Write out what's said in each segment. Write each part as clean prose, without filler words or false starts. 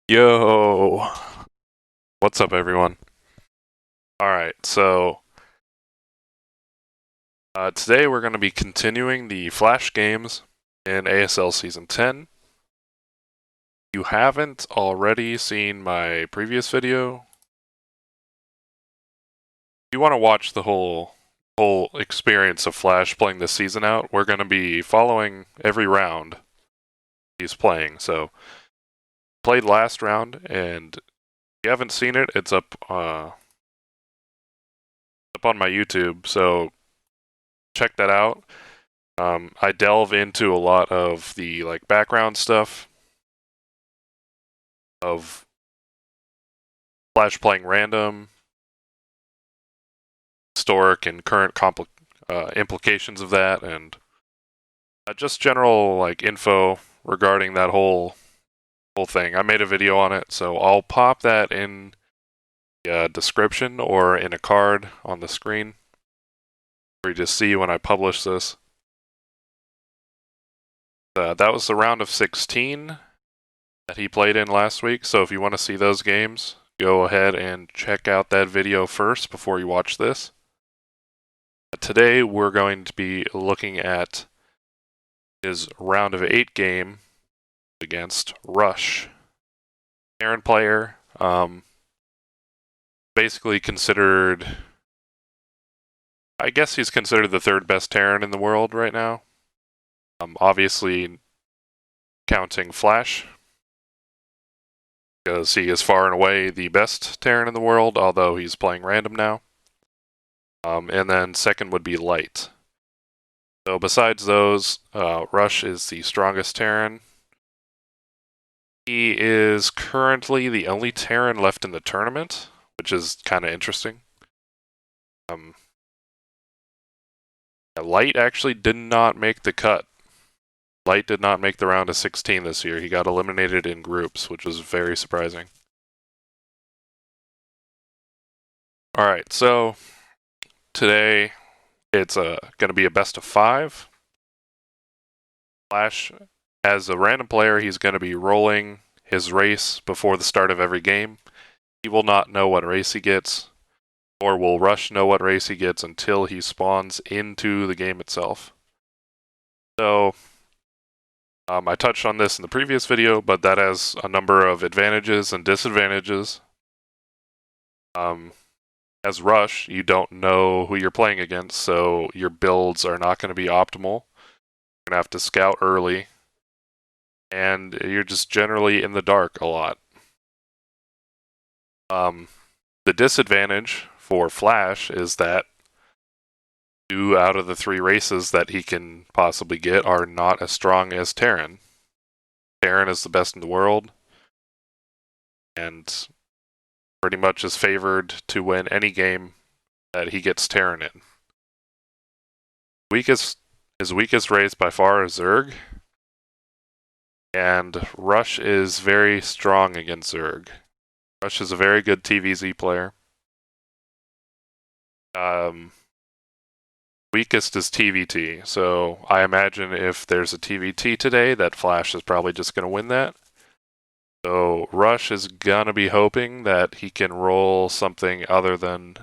Yo, what's up, everyone? Alright, so today we're going to be continuing the FlaSh games in ASL Season 10. If you haven't already seen my previous video, if you want to watch the whole experience of FlaSh playing this season out, we're going to be following every round he's playing. So, played last round, and if you haven't seen it, it's up on my YouTube, so check that out. I delve into a lot of the background stuff of FlaSh playing random, historic and current implications of that, and just general info regarding that whole thing. I made a video on it, so I'll pop that in the description or in a card on the screen for you to see when I publish this. That was the round of 16 that he played in last week, so if you want to see those games, go ahead and check out that video first before you watch this. Today we're going to be looking at his round of 8 game against Rush. Terran player, basically considered, I guess he's considered the third best Terran in the world right now. Obviously counting FlaSh, because he is far and away the best Terran in the world, although he's playing random now. And then second would be Light. So besides those, Rush is the strongest Terran. He is currently the only Terran left in the tournament, which is kind of interesting. Light actually did not make the cut. Light did not make the round of 16 this year. He got eliminated in groups, which was very surprising. Alright, so today it's going to be a best of 5. FlaSh, as a random player, he's going to be rolling his race before the start of every game. He will not know what race he gets, or will Rush know what race he gets until he spawns into the game itself. So, I touched on this in the previous video, but that has a number of advantages and disadvantages. As Rush, you don't know who you're playing against, so your builds are not going to be optimal. You're going to have to scout early, and you're just generally in the dark a lot. The disadvantage for FlaSh is that 2 out of the 3 races that he can possibly get are not as strong as Terran. Terran is the best in the world, and pretty much is favored to win any game that he gets Terran in. His weakest race by far is Zerg, and Rush is very strong against Zerg. Rush is a very good TVZ player. Weakest is TVT, so I imagine if there's a TVT today, that FlaSh is probably just going to win that. So Rush is going to be hoping that he can roll something other than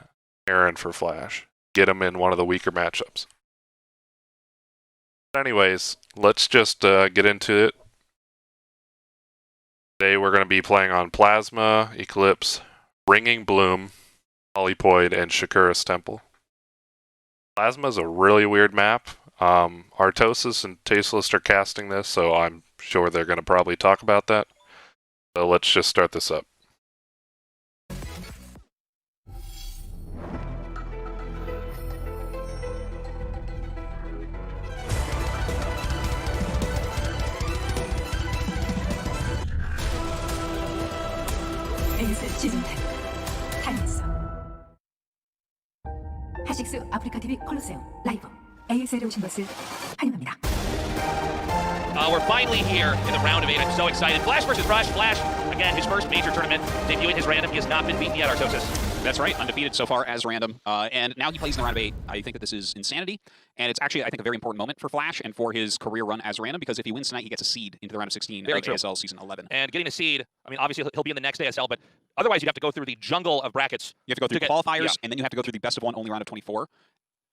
Terran for FlaSh. Get him in one of the weaker matchups. But anyways, let's just get into it. Today we're going to be playing on Plasma, Eclipse, Ringing Bloom, Polypoid, and Shakura's Temple. Plasma is a really weird map. Tastosis and Tasteless are casting this, so I'm sure they're going to probably talk about that. So let's just start this up. ASL Season10 타이밍스 하식스 아프리카 TV 콜로세움 라이브 ASL에 오신 것을 환영합니다. We're finally here in the round of 8. I'm so excited. FlaSh versus Rush. FlaSh, again, his first major tournament, debuting his random. He has not been beaten yet, Tastosis. That's right, undefeated so far as random. And now he plays in the round of 8. I think that this is insanity. And it's actually, I think, a very important moment for FlaSh and for his career run as random, because if he wins tonight, he gets a seed into the round of 16 of ASL Season 11. And getting a seed, I mean, obviously he'll be in the next ASL, but otherwise you'd have to go through the jungle of brackets. You have to go through qualifiers, and then you have to go through the best of 1 only round of 24.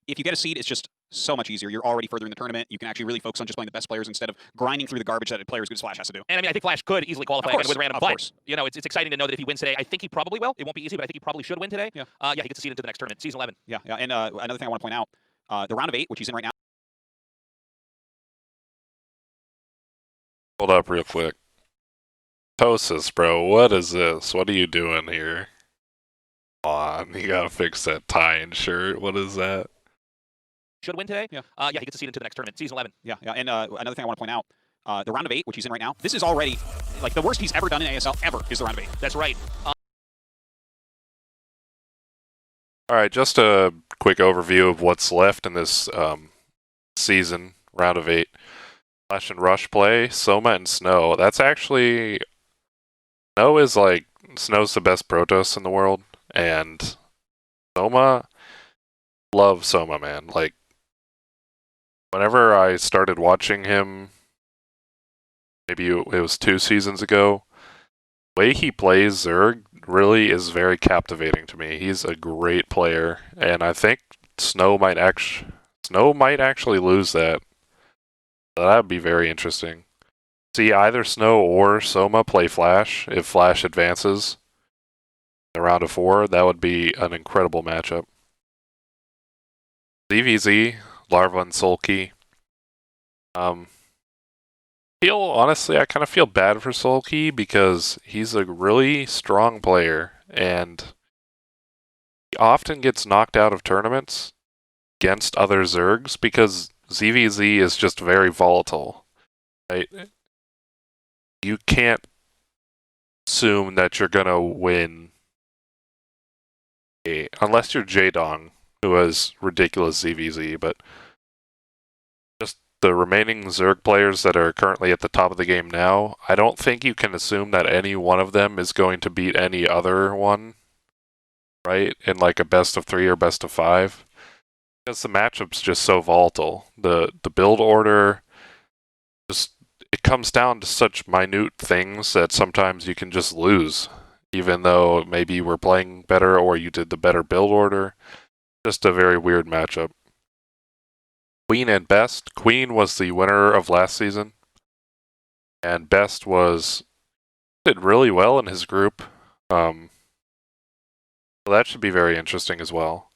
If you get a seed, it's just so much easier. You're already further in the tournament. You can actually really focus on just playing the best players instead of grinding through the garbage that a player as good as FlaSh has to do. And I mean, I think FlaSh could easily qualify with random, but you know, it's exciting to know that if he wins today, I think he probably will. It won't be easy, but I think he probably should win today. Yeah, he gets a seed into the next tournament, Season 11. Yeah. And another thing I want to point out, the round of 8, which he's in right now. Hold up real quick. Tastosis, bro, what is this? What are you doing here? Come on, you gotta fix that tie and shirt. What is that? Should win today. Yeah. He gets a seed into the next tournament, Season 11. Yeah. And another thing I want to point out, the round of 8, which he's in right now, this is already, like, the worst he's ever done in ASL ever is the round of 8. That's right. Alright, just a quick overview of what's left in this season, round of 8. FlaSh and Rush play, Soma and Snow. That's actually... Snow is like... Snow's the best Protoss in the world, and Soma... Love Soma, man. Like, whenever I started watching him, maybe it was 2 seasons ago, the way he plays Zerg really is very captivating to me. He's a great player, and I think Snow might actually lose that. That would be very interesting. See either Snow or Soma play FlaSh. If FlaSh advances in the round of 4, that would be an incredible matchup. ZVZ, Larva and Sulky. Honestly, I kind of feel bad for Sulky because he's a really strong player and he often gets knocked out of tournaments against other Zergs because ZVZ is just very volatile. Right? You can't assume that you're gonna win unless you're Jaedong, who has ridiculous ZVZ, but just the remaining Zerg players that are currently at the top of the game now, I don't think you can assume that any one of them is going to beat any other one, right? In like a best of 3 or best of 5. Because the matchup's just so volatile. The build order, it comes down to such minute things that sometimes you can just lose, even though maybe you were playing better or you did the better build order. Just a very weird matchup. Queen and Best. Queen was the winner of last season, and Best did really well in his group. So that should be very interesting as well.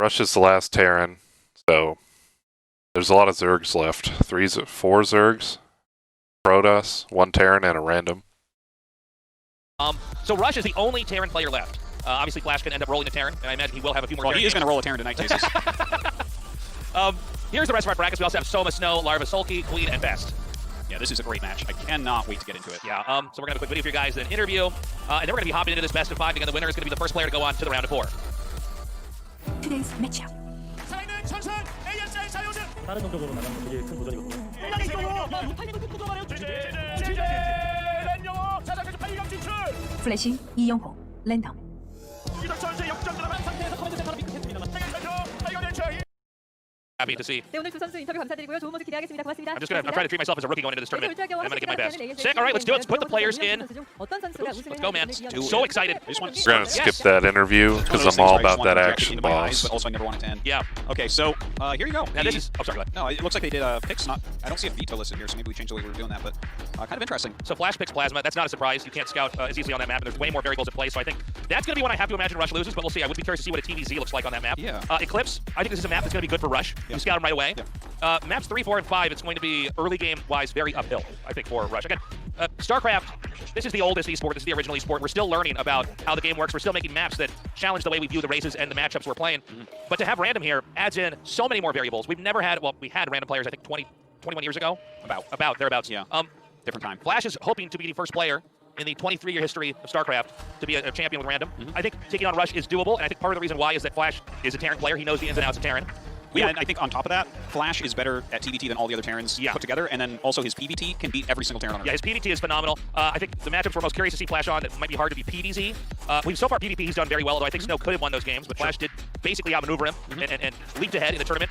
Rush is the last Terran, so there's a lot of Zergs left. 4 Zergs, Protoss, 1 Terran, and a random. So Rush is the only Terran player left. Obviously, FlaSh can end up rolling a Terran, and I imagine he will have a few more. Well, he is going to roll a Terran tonight, Jesus. Here's the rest of our brackets. We also have Soma, Snow, Larva, Sulky, Queen, and Best. Yeah, this is a great match. I cannot wait to get into it. Yeah. So we're going to have a quick video for you guys, an interview, and then we're going to be hopping into this best of 5, and the winner is going to be the first player to go on to the round of 4. Today's matchup. 다른 종족으로 나가는 게 되게 큰 도전이거든요. 플래시 이영호 랜덤. Happy to see. 네, 오늘 두 선수 인터뷰 감사드리고요. 좋은 모습 기대하겠습니다. 고맙습니다. I'm trying to treat myself as a rookie going into this tournament, and I'm going to give my best. Sick. All right, let's do it. Let's put the players in. Let's go, man. So excited. I just want to We're going to skip that interview because I'm all about that action, boss. But also I never wanted to end. Yeah. Okay, so here you go. Now this is... Oh, sorry, go ahead. No, it looks like they did picks. I don't see a veto listed here, so maybe we changed the way we were doing that, but kind of interesting. So FlaSh picks Plasma. That's not a surprise. You can't scout as easily on that map, and there's way more variables at play, so I think that's going to be one I have to imagine Rush loses, but we'll see. I would be curious to see what a TVZ looks like on that map. Yeah. Eclipse, I think this is a map that's going to be good for Rush. You scout him right away. Yeah. Maps 3, 4, and 5, it's going to be early game-wise very uphill, I think, for Rush. Again, StarCraft, this is the oldest esport. This is the original esport. We're still learning about how the game works. We're still making maps that challenge the way we view the races and the matchups we're playing. But to have random here adds in so many more variables. We've never had, well, we had random players, I think, 21 years ago. About thereabouts. Yeah. Different time. FlaSh is hoping to be the first player in the 23-year history of StarCraft to be a champion with random. I think taking on Rush is doable, and I think part of the reason why is that FlaSh is a Terran player. He knows the ins and outs of Terran. Yeah, and I think on top of that, FlaSh is better at TVT than all the other Terrans put together, and then also his PVT can beat every single Terran on Earth. Yeah, his PVT is phenomenal. I think the matchups we're most curious to see FlaSh on, it might be hard to be PDZ. So far PvP he's done very well, although I think Snow could have won those games, but FlaSh did basically outmaneuver him and leaped ahead in the tournament.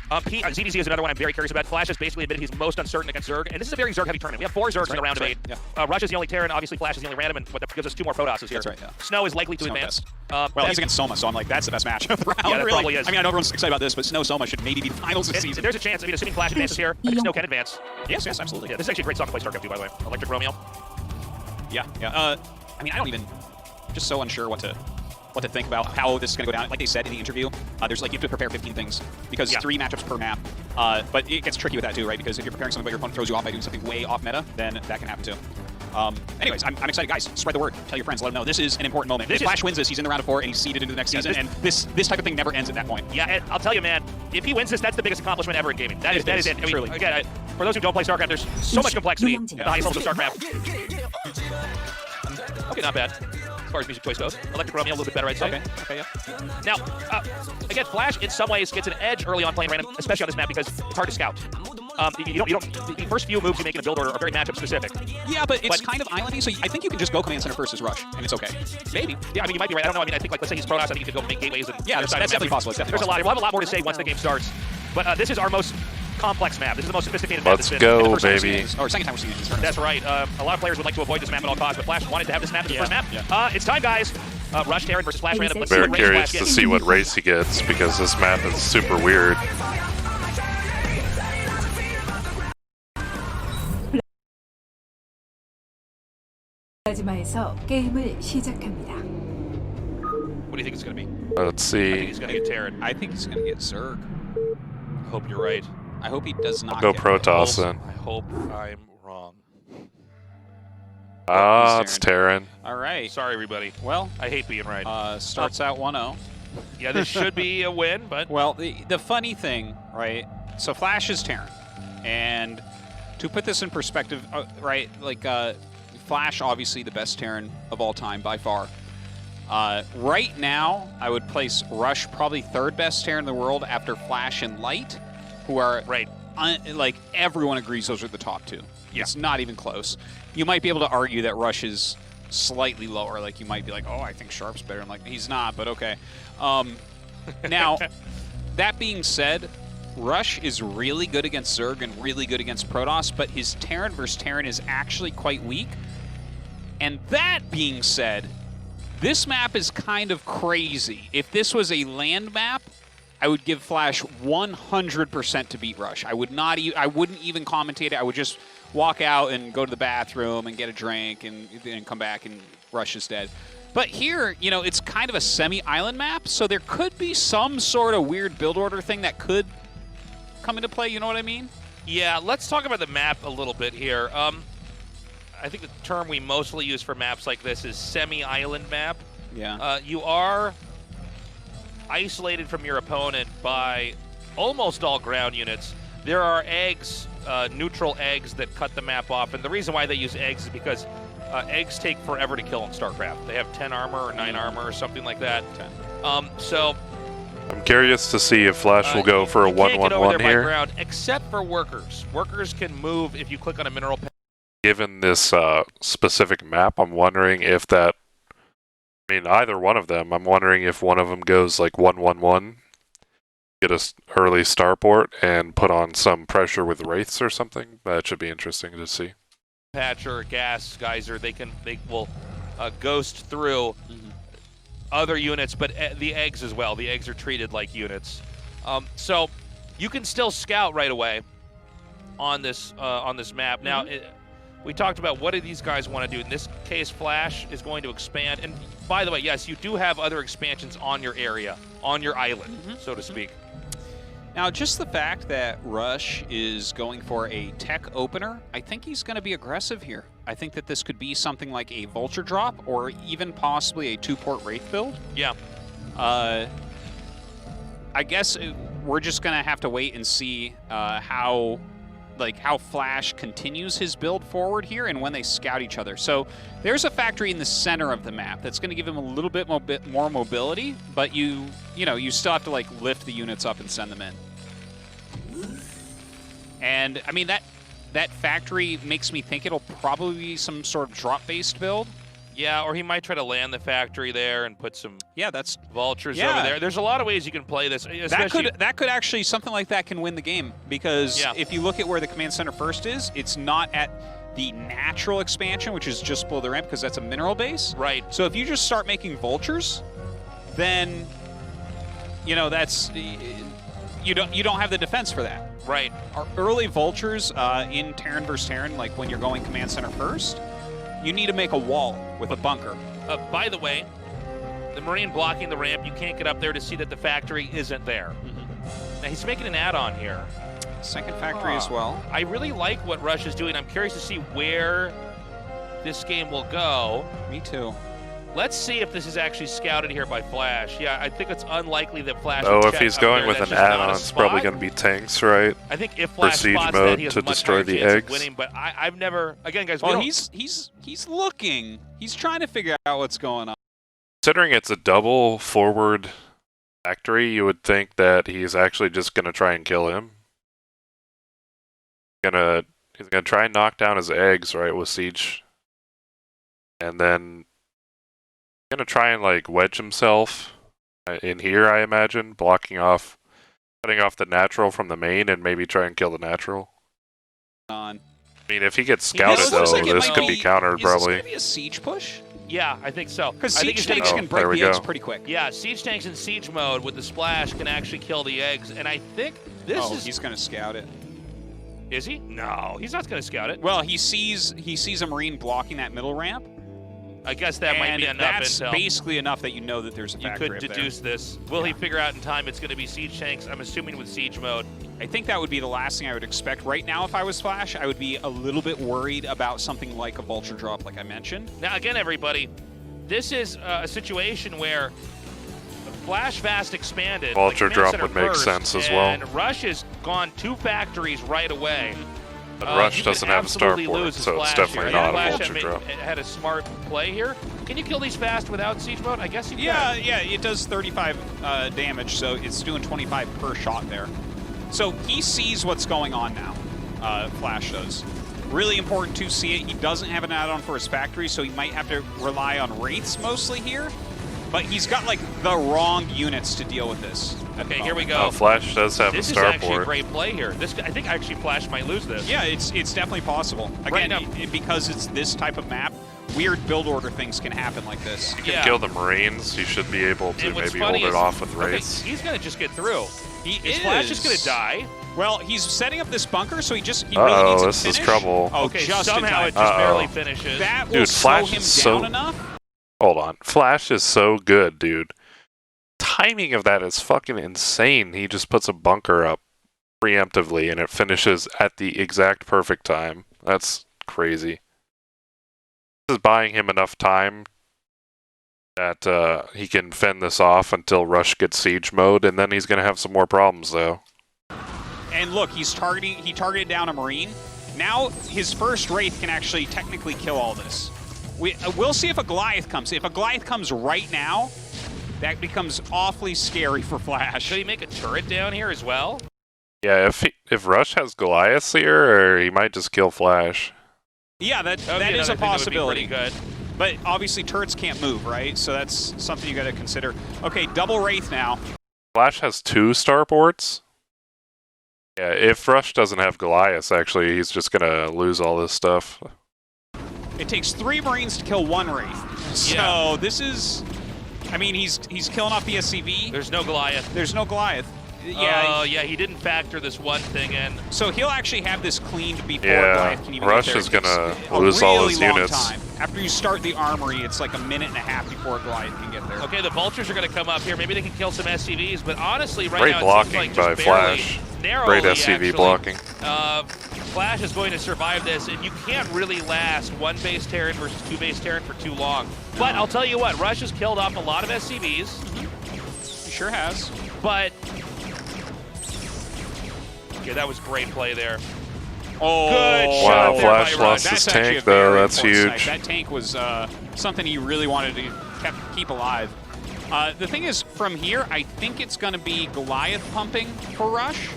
ZDZ is another one I'm very curious about. FlaSh has basically admitted he's most uncertain against Zerg, and this is a very Zerg-heavy tournament. We have 4 Zergs in the round of 8. Yeah. Rush is the only Terran, obviously FlaSh is the only random, and that gives us 2 more Protosses here. That's right, yeah. Snow is likely to advance. Well, he's against Soma, so I'm like, that's the best match of the round. Yeah, that probably is. I mean, I know everyone's excited about this, but Snow-Soma should maybe be the finals this season. There's a chance, I mean, assuming FlaSh advances here, I think Snow can advance. Yes, absolutely. Yeah, this is actually a great song to play StarCraft 2, by the way. Electric Romeo. Yeah. I mean, I don't even, just so unsure what to think about how this is going to go down. Like they said in the interview, there's like you have to prepare 15 things because 3 matchups per map. But it gets tricky with that too, right? Because if you're preparing something but your opponent throws you off by doing something way off meta, then that can happen too. Anyways, I'm excited, guys. Spread the word. Tell your friends. Let them know this is an important moment. If FlaSh wins this, he's in the round of 4 and he's seeded into the next season. And this type of thing never ends at that point. Yeah, and I'll tell you, man, if he wins this, that's the biggest accomplishment ever in gaming. That is it. I mean, truly. Again, for those who don't play StarCraft, there's so much complexity at the highest levels of StarCraft. Okay, not bad. As far as music choice goes. Electric Romeo, a little bit better, I'd say. Okay, yeah. Now, again, FlaSh in some ways gets an edge early on playing random, especially on this map because it's hard to scout. The first few moves you make in a build order are very matchup specific. Yeah, but it's kind of islandy, so I think you can just go command center first as Rush, and it's okay. Maybe. Yeah, I mean, you might be right. I don't know. I mean, I think, like, let's say he's Protoss, I think you could go make gateways. And yeah, that's definitely possible. There's a lot. We'll have a lot more to say once the game starts. But this is our most complex map. This is the most sophisticated map. Let's go, baby. Or second time we're seeing it. That's right. A lot of players would like to avoid this map at all costs, but FlaSh wanted to have this map as the first map. Yeah. It's time, guys. Rush Terran versus FlaSh random. Let's see Very what curious FlaSh to gets. see what race he gets because this map is super weird. 마지막에서 게임을 시작합니다. What do you think it's going to be? Let's I think see. he's going to get Terran. I think he's going to get Zerg. I hope you're right. I hope he does not Go get Protoss then. I hope I'm wrong. It's Terran. All right. Sorry, everybody. Well, I hate being right. starts out 1-0. Yeah, this should be a win, but... Well, the funny thing, right, so FlaSh is Terran. And to put this in perspective, right, like FlaSh, obviously the best Terran of all time by far. Right now, I would place Rush probably 3rd best Terran in the world after FlaSh and Light, who are, like, everyone agrees those are the top 2. Yeah. It's not even close. You might be able to argue that Rush is slightly lower. Like, you might be like, oh, I think Sharp's better. I'm like, he's not, but okay. Now, that being said, Rush is really good against Zerg and really good against Protoss, but his Terran versus Terran is actually quite weak. And that being said, this map is kind of crazy. If this was a land map, I would give FlaSh 100% to beat Rush. I wouldn't even commentate it. I would just walk out and go to the bathroom and get a drink and come back and Rush is dead. But here, you know, it's kind of a semi-island map, so there could be some sort of weird build order thing that could come into play, you know what I mean? Yeah, let's talk about the map a little bit here. I think the term we mostly use for maps like this is semi-island map. Yeah. You are isolated from your opponent by almost all ground units. There are eggs, neutral eggs that cut the map off, and the reason why they use eggs is because eggs take forever to kill in StarCraft. They have 10 armor or 9 armor or something like that. 10. So I'm curious to see if FlaSh will go for a 1-1-1 here. Ground, except for workers. Workers can move if you click on a mineral pen. Given this specific map, I'm wondering if that... I mean, either one of them. I'm wondering if one of them goes like 1-1-1, get a early starport, and put on some pressure with wraiths or something. That should be interesting to see. Patch or gas geyser, they will ghost through other units, but the eggs as well. The eggs are treated like units, so you can still scout right away on this map. Now, we talked about what do these guys want to do. In this case, FlaSh is going to expand. And by the way, yes, you do have other expansions on your area, on your island, so to speak. Now, just the fact that Rush is going for a tech opener, I think he's going to be aggressive here. I think that this could be something like a Vulture drop or even possibly a 2-port Wraith build. Yeah. I guess we're just going to have to wait and see how like how FlaSh continues his build forward here and when they scout each other. So there's a factory in the center of the map that's going to give him a little bit more mobility, but you still have to like lift the units up and send them in. And I mean that factory makes me think it'll probably be some sort of drop-based build. Yeah, or he might try to land the factory there and put some that's vultures over there. There's a lot of ways you can play this. That could actually, something like that can win the game, because if you look at where the command center first is, it's not at the natural expansion, which is just below the ramp, because that's a mineral base. Right. So if you just start making vultures, then that's you don't have the defense for that. Right. Our early vultures in Terran versus Terran, like when you're going command center first, you need to make a wall with a bunker. By the way, the Marine blocking the ramp, you can't get up there to see that the factory isn't there. Now he's making an add-on here. Second factory as well. I really like what Rush is doing. I'm curious to see where this game will go. Me too. Let's see if this is actually scouted here by FlaSh. Yeah, I think it's unlikely that FlaSh Oh, would if check he's up going there. with That's an just not a add-on, it's probably spot. going to be tanks, right? I think if For FlaSh siege spots mode that, he has to a much destroy higher the chance of eggs. winning. But I've never, again, guys. Well, we he's looking. He's trying to figure out what's going on. Considering it's a double forward factory, you would think that he's actually just going to try and kill him. He's gonna try and knock down his eggs, right, with siege, and then he's gonna try and like wedge himself in here, I imagine, cutting off the natural from the main, and maybe try and kill the natural. I mean, if he gets scouted though, this could be countered probably. Is this gonna be a siege push? Yeah, I think so. Because I think siege it's tanks gonna can go- break there we the eggs go. pretty quick. Yeah, siege tanks in siege mode with the splash can actually kill the eggs, and I think this is. He's gonna scout it. Is he? No, he's not going to scout it. Well, he sees a Marine blocking that middle ramp. I guess that might be enough that's intel. basically enough that you know that there's a You factory could up there. deduce this. Will he figure out in time it's going to be siege tanks? I'm assuming with siege mode. I think that would be the last thing I would expect. Right now, if I was FlaSh, I would be a little bit worried about something like a vulture drop, like I mentioned. Now, again, everybody, this is a situation where FlaSh Vast expanded. Vulture the drop command would center make first, sense as well. And Rush has gone 2 factories right away. But Rush you could doesn't have a absolutely starport, lose his so it's Flash definitely here. not a FlaSh vulture drop. had a smart play here. Can you kill these fast without siege mode? I guess you can. Yeah, it does 35 damage, so it's doing 25 per shot there. So he sees what's going on now, FlaSh does. Really important to see it. He doesn't have an add-on for his factory, so he might have to rely on Wraiths mostly here. But he's got, like, the wrong units to deal with this. Okay, here we go. Oh, FlaSh does have This a is actually a starport. great play here. I think actually FlaSh might lose this. Yeah, it's definitely possible. Again, because it's this type of map, weird build order things can happen like this. You can kill the Marines, you should be able to And what's maybe hold funny it is- off with okay, Wraiths. he's going to just get through. He His FlaSh is going to die. Well, he's setting up this bunker, so he really needs to this is finish. trouble. Oh, Okay, just in somehow time. it just barely finishes. That will Dude, slow FlaSh him is down so- enough. Hold on. FlaSh is so good, dude. Timing of that is fucking insane. He just puts a bunker up preemptively and it finishes at the exact perfect time. That's crazy. This is buying him enough time that he can fend this off until Rush gets siege mode, and then he's going to have some more problems, though. And look, he targeted down a Marine. Now his first Wraith can actually technically kill all this. We'll see if a Goliath comes. If a Goliath comes right now, that becomes awfully scary for FlaSh. Should he make a turret down here as well? Yeah, if Rush has Goliaths here, or he might just kill FlaSh. Yeah, that That would be is a another thing that would be possibility. pretty good. But obviously turrets can't move, right? So that's something you got to consider. Okay, double Wraith now. FlaSh has 2 starports. Yeah, if Rush doesn't have Goliaths, actually, he's just gonna lose all this stuff. It takes 3 Marines to kill 1 Wraith. So this is, I mean, he's killing off the SCV. There's no Goliath. There's no Goliath. Oh, yeah, he didn't factor this one thing in. So he'll actually have this cleaned before Yeah, Goliath can even Rush get there. is gonna It's a lose all really his long units. Time. After you start the armory, it's like a minute and a half before Goliath can get there. Okay, the vultures are going to come up here. Maybe they can kill some SCVs, but honestly, right Great now blocking it seems by like just barely, FlaSh. narrowly, Great SCV actually, blocking. FlaSh is going to survive this, and you can't really last 1 base Terran versus 2 base Terran for too long. But I'll tell you what, Rush has killed off a lot of SCVs. He sure has. But okay, that was great play there. Oh, Good Wow, shot there by FlaSh Rush. lost his That's actually tank a though. very That's important huge. snipe. That tank was something he really wanted to keep alive. The thing is, from here, I think it's going to be Goliath pumping for Rush.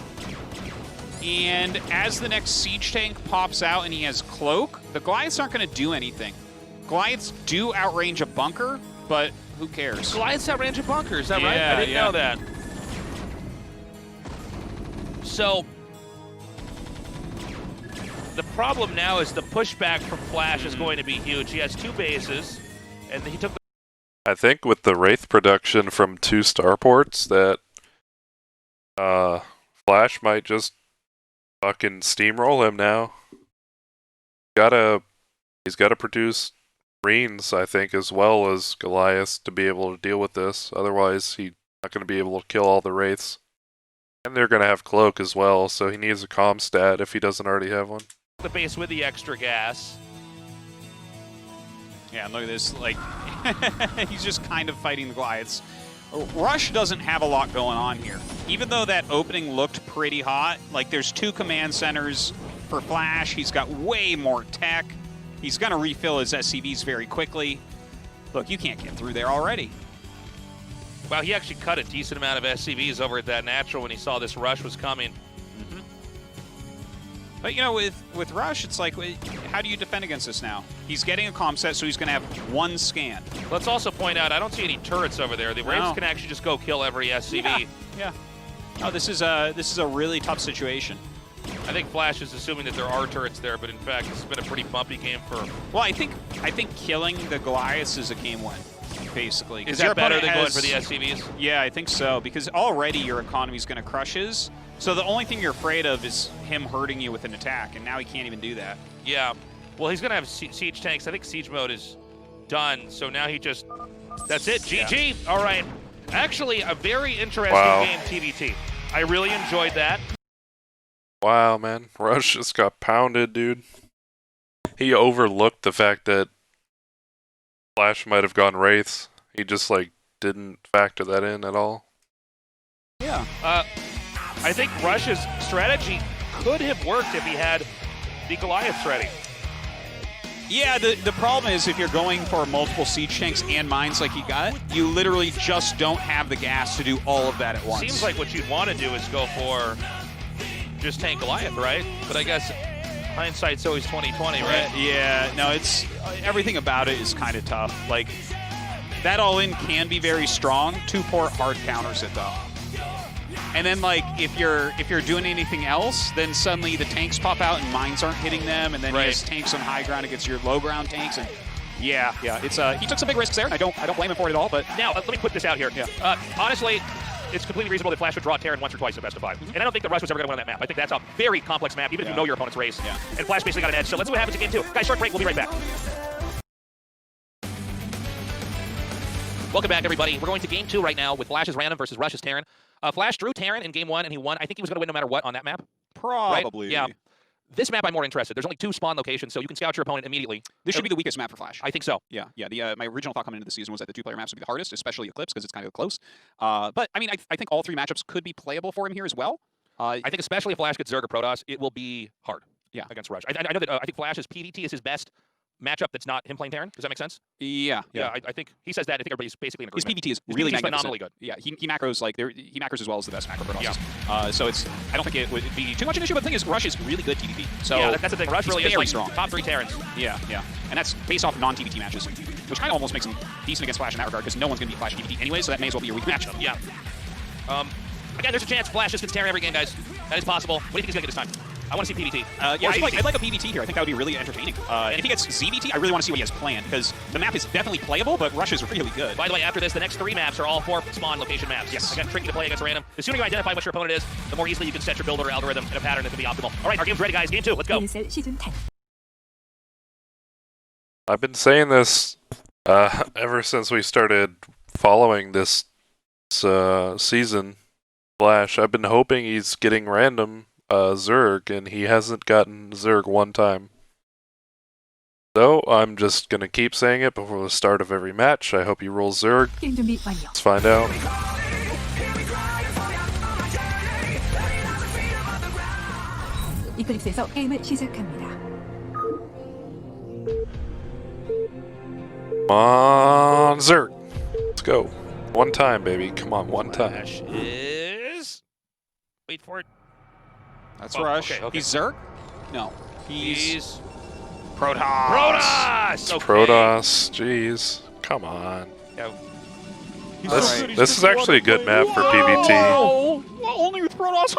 And as the next siege tank pops out and he has Cloak, the Goliaths aren't going to do anything. Goliaths do outrange a bunker, but who cares? Goliaths outrange a bunker, is that right? Yeah, I didn't know that. So, the problem now is the pushback from FlaSh is going to be huge. He has 2 bases, and he took the I think with the Wraith production from 2 starports that FlaSh might just fucking steamroll him now. He's gotta produce Marines, I think, as well as Goliaths to be able to deal with this. Otherwise, he's not going to be able to kill all the Wraiths. And they're going to have Cloak as well, so he needs a comm stat if he doesn't already have one. the base with the extra gas. Yeah, look at this. Like, he's just kind of fighting the Goliaths. Rush doesn't have a lot going on here. Even though that opening looked pretty hot, like there's 2 command centers for FlaSh. He's got way more tech. He's going to refill his SCVs very quickly. Look, you can't get through there already. Wow, he actually cut a decent amount of SCVs over at that natural when he saw this rush was coming. But, you know, with Rush, it's like, how do you defend against this now? He's getting a comm set, so he's going to have 1 scan. Let's also point out, I don't see any turrets over there. The Wraiths can actually just go kill every SCV. Yeah. Oh, this is a really tough situation. I think FlaSh is assuming that there are turrets there, but in fact, this has been a pretty bumpy game for... Well, I think killing the Goliaths is a game win, basically. Is that better than going for the SCVs? Yeah, I think so, because already your economy is going to crush his. So the only thing you're afraid of is him hurting you with an attack, and now he can't even do that. Yeah. Well, he's going to have siege tanks. I think siege mode is done, so now he just... That's it, GG! Yeah. All right. Actually, a very interesting game, TVT. I really enjoyed that. Wow, man. Rush just got pounded, dude. He overlooked the fact that FlaSh might have gone Wraiths. He just, like, didn't factor that in at all. Yeah. I think Rush's strategy could have worked if he had the Goliaths ready. Yeah, the problem is if you're going for multiple siege tanks and mines like he got, you literally just don't have the gas to do all of that at once. Seems like what you'd want to do is go for just tank Goliath, right? But I guess hindsight's always 20/20, right? Yeah, no, it's everything about it is kind of tough. Like, that all-in can be very strong. 2-port hard counters it, though. And then, like, if you're doing anything else, then suddenly the tanks pop out and mines aren't hitting them, and then he has tanks on high ground against your low ground tanks, and yeah, it's he took some big risks there. I don't blame him for it at all. But now let me put this out here. Yeah. Honestly, it's completely reasonable that FlaSh would draw Terran once or twice in best of 5, and I don't think the Rush was ever going to win on that map. I think that's a very complex map, even if you know your opponent's race. Yeah. And FlaSh basically got an edge. So let's see what happens in game 2. Guys, short break. We'll be right back. Welcome back, everybody. We're going to game 2 right now with FlaSh's random versus Rush's Terran. FlaSh drew Terran in game 1, and he won. I think he was going to win no matter what on that map. Probably. Right? Yeah. This map I'm more interested. There's only 2 spawn locations, so you can scout your opponent immediately. This should be the weakest map for FlaSh. I think so. Yeah. My original thought coming into the season was that the 2-player maps would be the hardest, especially Eclipse, because it's kind of close. But, I mean, I think all 3 matchups could be playable for him here as well. I think especially if FlaSh gets Zerg or Protoss, it will be hard against Rush. I know that I think FlaSh's PDT is his best matchup that's not him playing Terran. Does that make sense? Yeah. I think he says that. I think everybody's basically in agreement. His PDT is really phenomenally good. Yeah, he macros like he macros as well as the best macro Protoss. Yeah. So I don't think it would be too much an issue. But the thing is, Rush is really good TDP. So yeah, that's the thing. Rush really is like strong. Top 3 Terrans. Yeah, and that's based off non-TDT matches, which kind of almost makes him decent against FlaSh in that regard because no one's going to beat FlaSh TDT anyway. So that may as well be your weak matchup. Yeah. Again, there's a chance FlaSh just gets Terran every game, guys. That is possible. What do you think he's going to get this time? I want to see PVT. I'd like a PVT here. I think that would be really entertaining. And if he gets ZVT, I really want to see what he has planned, because the map is definitely playable, but Rush is really good. By the way, after this, the next 3 maps are all 4 spawn location maps. Yes. Again, tricky to play against random. The sooner you identify what your opponent is, the more easily you can set your build order algorithm in a pattern that can be optimal. All right, our game's ready, guys. Game 2. Let's go. ASL Season10. I've been saying this ever since we started following this season. FlaSh. I've been hoping he's getting random Zerg, and he hasn't gotten Zerg 1 time. So I'm just gonna keep saying it before the start of every match. I hope he rolls Zerg. 게임 준비 완료. Let's find out. 이클립스에서 게임을 시작합니다. Come on, Zerg. Let's go. One time, baby. Come on, one time. FlaSh is... Wait for it. That's Oh, Rush. okay. He's Zerg? No. He's... Protoss. Protoss! Okay. Protoss. Jeez. Come on. Yeah. This is actually a good map for PvT. Whoa! Only with Protoss.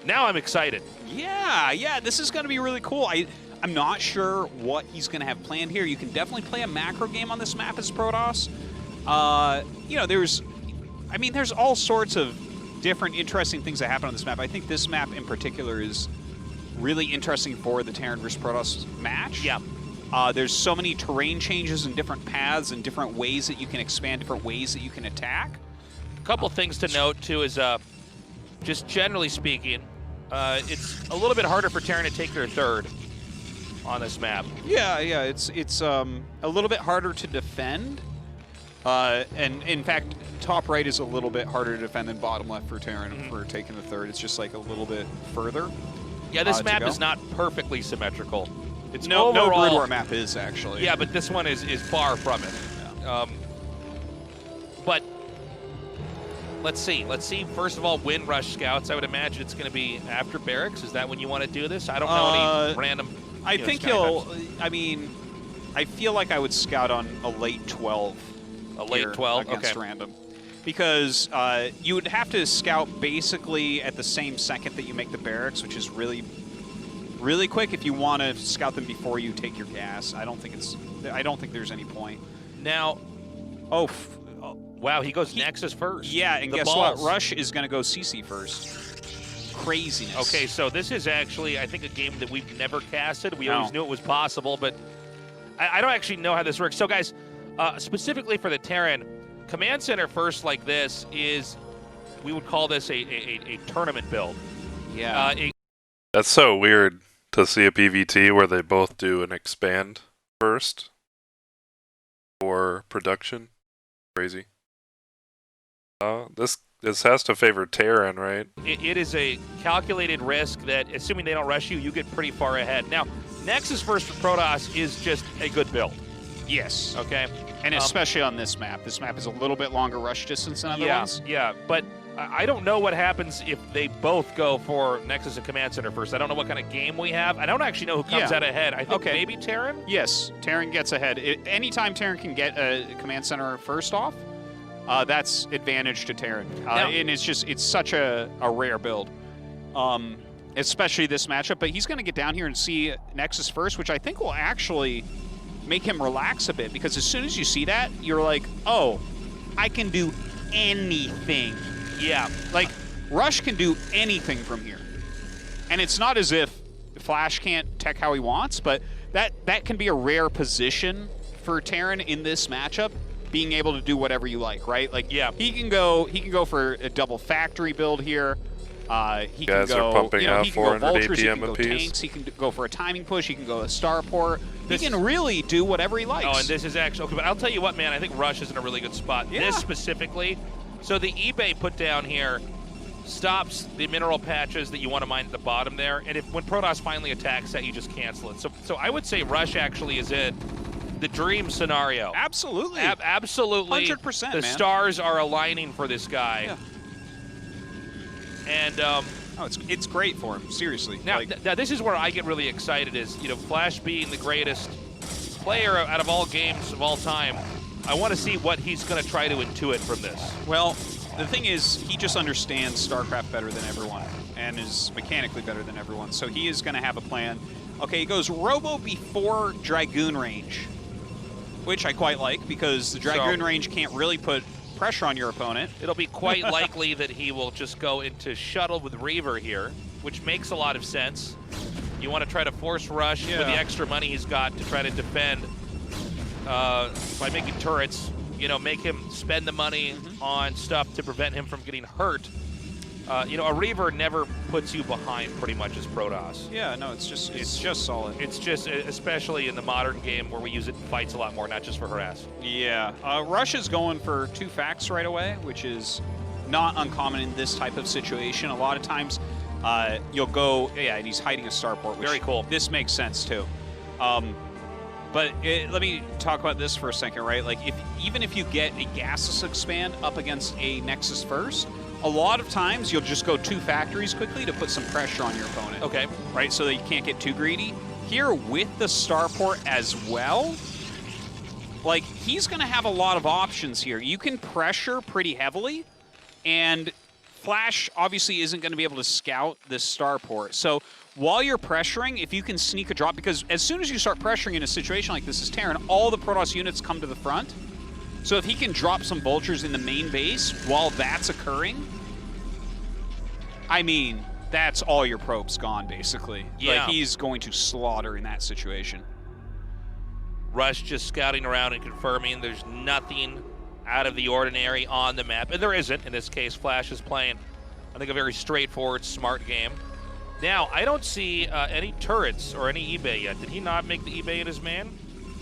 Now I'm excited. Yeah, this is going to be really cool. I'm not sure what he's going to have planned here. You can definitely play a macro game on this map as Protoss. You know, there's all sorts of different interesting things that happen on this map. I think this map in particular is really interesting for the Terran versus Protoss match. Yeah. There's so many terrain changes and different paths and different ways that you can expand, different ways that you can attack. A couple things to note, too, is just generally speaking, it's a little bit harder for Terran to take their third on this map. Yeah, it's a little bit harder to defend. And in fact, top right is a little bit harder to defend than bottom left for Terran for taking the third. It's just like a little bit further. Yeah, this map is not perfectly symmetrical. It's No overall, BroodWar map is, actually. Yeah, but this one is far from it. Yeah. But let's see. First of all, when Rush scouts, I would imagine it's going to be after barracks. Is that when you want to do this? I don't know any random. I think he'll. I mean, I feel like I would scout on a late 12. A late 12 against random, because you would have to scout basically at the same second that you make the barracks, which is really quick if you want to scout them before you take your gas. I don't think there's any point. Now, wow, he goes Nexus first. Yeah, and guess balls. what? Rush is going to go CC first. Craziness. Okay, so this is actually, I think, a game that we've never casted. We No. always knew it was possible, but I don't actually know how this works. So, guys, specifically for the Terran, Command Center first like this is, we would call this a tournament build. Yeah. That's so weird to see a PvT where they both do an expand first for production. Crazy. This has to favor Terran, right? It is a calculated risk that, assuming they don't rush you, you get pretty far ahead. Now, Nexus first for Protoss is just a good build. Yes. Okay? And especially on this map. This map is a little bit longer rush distance than other ones. Yeah, but I don't know what happens if they both go for Nexus and Command Center first. I don't know what kind of game we have. I don't actually know who comes out ahead. I think maybe Terran? Yes, Terran gets ahead. Anytime Terran can get a Command Center first off, that's advantage to Terran. And it's such a rare build, especially this matchup. But he's going to get down here and see Nexus first, which I think will actually make him relax a bit, because as soon as you see that, you're like, oh, I can do anything. Yeah, like Rush can do anything from here. And it's not as if FlaSh can't tech how he wants, but that can be a rare position for Terran in this matchup, being able to do whatever you like, right? Like, yeah, he can go for a double factory build here. He guys can go, are pumping out he can go 400 vultures, he APM can go apiece. tanks, he can go for a timing push, he can go a starport. He can really do whatever he likes. Oh, and this is actually, okay, but I'll tell you what, man, I think Rush is in a really good spot. Yeah. This specifically, so the eBay put down here stops the mineral patches that you want to mine at the bottom there, and when Protoss finally attacks that, you just cancel it. So I would say Rush actually is in the dream scenario. Absolutely. Absolutely. 100%, The stars are aligning for this guy. Yeah. And it's great for him, seriously. now, like, now this is where I get really excited is, FlaSh being the greatest player out of all games of all time. I want to see what he's going to try to intuit from this. well, the thing is, he just understands StarCraft better than everyone and is mechanically better than everyone, so he is going to have a plan. Okay, he goes Robo before Dragoon range, which I quite like, because the Dragoon range can't really put pressure on your opponent. It'll be quite likely that he will just go into Shuttle with Reaver here, which makes a lot of sense. You want to try to force Rush with the extra money he's got to try to defend by making turrets. Make him spend the money on stuff to prevent him from getting hurt. A Reaver never puts you behind pretty much as Protoss. Yeah, no, it's just solid. It's just, especially in the modern game where we use it in fights a lot more, not just for harass. Yeah, Rush is going for 2 facts right away, which is not uncommon in this type of situation. A lot of times you'll go, yeah, and he's hiding a starport, which Very cool. This makes sense too. But let me talk about this for a second, right? Like, even if you get a gaseous expand up against a Nexus first, a lot of times you'll just go 2 factories quickly to put some pressure on your opponent. Okay. Right, so that you can't get too greedy. Here, with the starport as well, like, he's going to have a lot of options here. You can pressure pretty heavily, and FlaSh obviously isn't going to be able to scout this starport. So while you're pressuring, if you can sneak a drop, because as soon as you start pressuring in a situation like this as Terran, all the Protoss units come to the front. So if he can drop some vultures in the main base while that's occurring, I mean, that's all your probes gone, basically. Yeah. Like, he's going to slaughter in that situation. Rush just scouting around and confirming there's nothing out of the ordinary on the map. And there isn't. In this case, FlaSh is playing, I think, a very straightforward, smart game. Now, I don't see any turrets or any eBay yet. Did he not make the eBay in his man?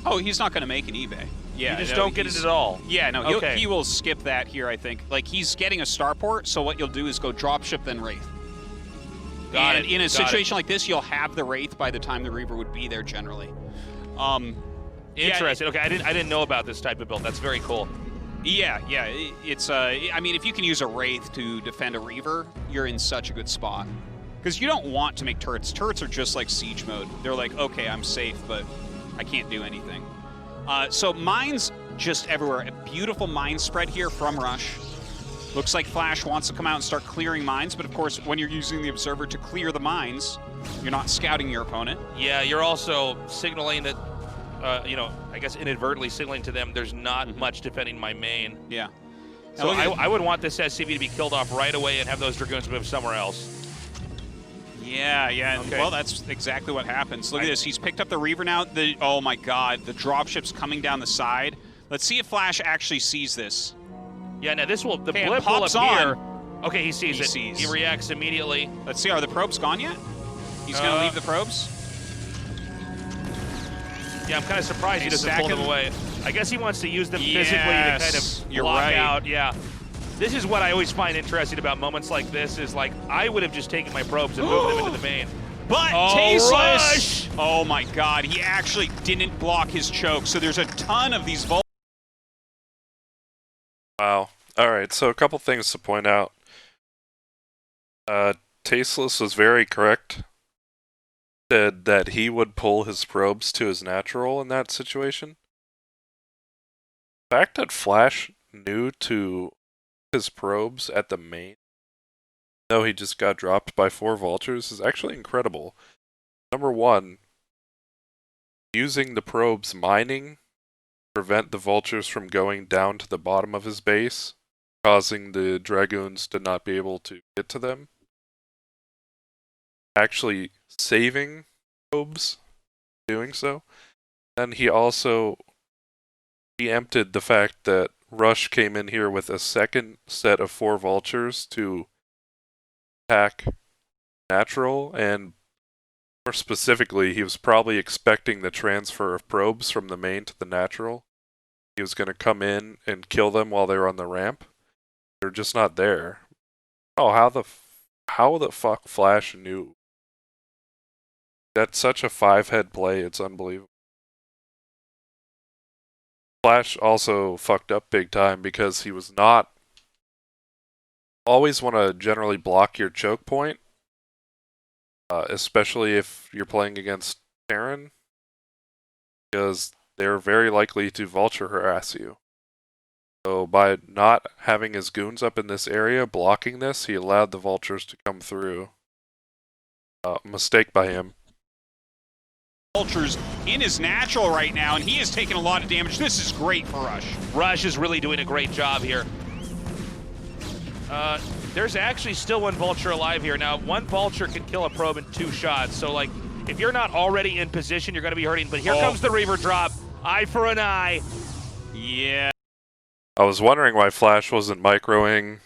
Oh, he's not going to make an eBay. Yeah, you just don't get it at all. Yeah, no, Okay. he will skip that here, I think. Like, he's getting a starport, so what you'll do is go dropship, then Wraith. Got and it. in a Got situation like this, you'll have the Wraith by the time the Reaver would be there, generally. Interesting. Okay, I didn't know about this type of build. That's very cool. Yeah, it's I mean, if you can use a Wraith to defend a Reaver, you're in such a good spot. Because you don't want to make turrets. Turrets are just like siege mode. They're like, okay, I'm safe, but I can't do anything. So mines just everywhere. A beautiful mine spread here from Rush. Looks like FlaSh wants to come out and start clearing mines, but of course, when you're using the Observer to clear the mines, you're not scouting your opponent. Yeah, you're also signaling that, you know, I guess inadvertently signaling to them there's not much defending my main. Yeah. So I would want this SCV to be killed off right away and have those Dragoons move somewhere else. Yeah. Okay. Well, that's exactly what happens. Look at this. He's picked up the Reaver now. Oh my God, the dropship's coming down the side. Let's see if FlaSh actually sees this. Yeah, now this will, the Okay, it blip will pops appear. on. Okay, he sees He it. sees. He reacts immediately. Let's see, are the probes gone yet? He's going to leave the probes? Yeah, I'm kind of surprised he He's doesn't pull them stacking. away. I guess he wants to use them physically to kind Yes, of you're block right. out. Yeah. This is what I always find interesting about moments like this is, like, I would have just taken my probes and moved them into the main. But Oh, Tasteless! Rush! Oh my God, he actually didn't block his choke. So there's a ton of these vultures. Wow. Alright, so a couple things to point out. Tasteless was very correct. Said that he would pull his probes to his natural in that situation. The fact that FlaSh knew to his probes at the main, though he just got dropped by 4 vultures, is actually incredible. Number one, using the probes mining to prevent the vultures from going down to the bottom of his base, causing the Dragoons to not be able to get to them. Actually saving probes doing so. And he also preempted the fact that Rush came in here with a second set of 4 vultures to attack natural, and more specifically, he was probably expecting the transfer of probes from the main to the natural. He was going to come in and kill them while they were on the ramp. They're just not there. Oh, how the fuck FlaSh knew? That's such a 5-head play, it's unbelievable. FlaSh also fucked up big time because he was not... Always want to generally block your choke point, especially if you're playing against Terran, because they're very likely to vulture harass you. So by not having his goons up in this area, blocking this, he allowed the vultures to come through. Mistake by him. Vultures in his natural right now, and he is taking a lot of damage. This is great for Rush. Rush is really doing a great job here. There's actually still 1 vulture alive here. Now, 1 vulture can kill a probe in 2 shots. So, like, if you're not already in position, you're going to be hurting. But here comes the Reaver drop. Eye for an eye. Yeah. I was wondering why FlaSh wasn't microing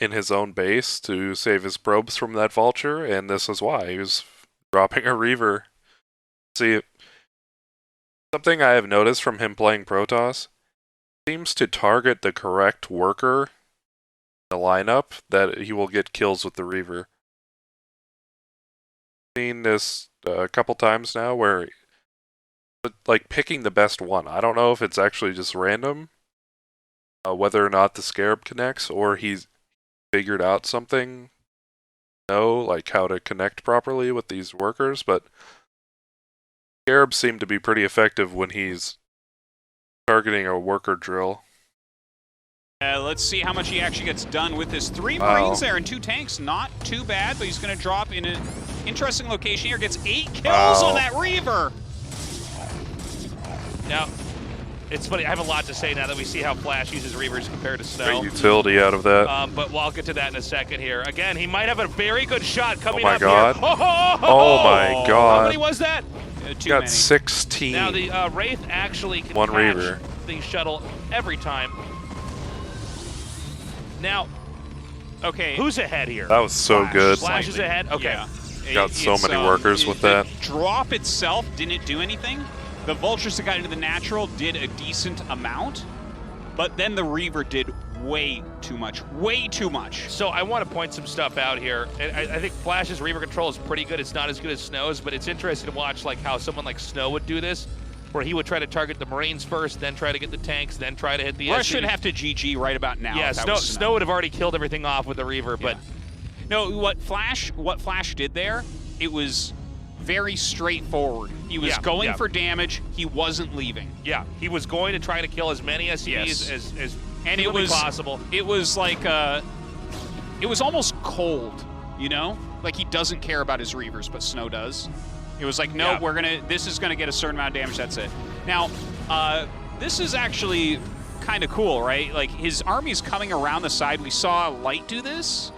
in his own base to save his probes from that vulture, and this is why. He was dropping a Reaver. See, something I have noticed from him playing Protoss, seems to target the correct worker the lineup that he will get kills with the Reaver. Seen this a couple times now where like picking the best one. I don't know if it's actually just random, whether or not the Scarab connects, or he's figured out something, like how to connect properly with these workers, but Scarabs seem to be pretty effective when he's targeting a worker drill. Let's see how much he actually gets done with this. 3 Wow. Marines there and 2 tanks. Not too bad, but he's going to drop in an interesting location here. Gets 8 kills Wow. on that Reaver. Now, it's funny. I have a lot to say now that we see how FlaSh uses Reavers compared to Snow. Great utility out of that. But I'll get to that in a second here. Again, he might have a very good shot coming Oh my up God. here. Oh my God. How many was that? Too Got many. 16. Now the Wraith actually can One catch Reaver. the shuttle every time. Now, Okay. who's ahead here? That was so FlaSh. good. FlaSh is ahead? Okay. Yeah. Got so It's, many workers with the that. drop itself didn't do anything. The Vultures that got into the natural did a decent amount, but then the Reaver did way too much. Way too much. So I want to point some stuff out here. And I think FlaSh's Reaver control is pretty good. It's not as good as Snow's, but it's interesting to watch like how someone like Snow would do this, where he would try to target the Marines first, then try to get the tanks, then try to hit the Rush should SCVs. have to GG right about now. Yeah, if that was Snow would have already killed everything off with the Reaver, but No, what FlaSh did there, it was very straightforward. He was going for damage. He wasn't leaving. yeah, he was going to try to kill as many SCVs Yes. as And it humanly was possible. It was like it was almost cold, you know? Like he doesn't care about his Reavers, but Snow does. It was like, no, Yeah. this is gonna get a certain amount of damage, that's it. Now, this is actually kind of cool, right? Like his army's coming around the side. We saw Light do this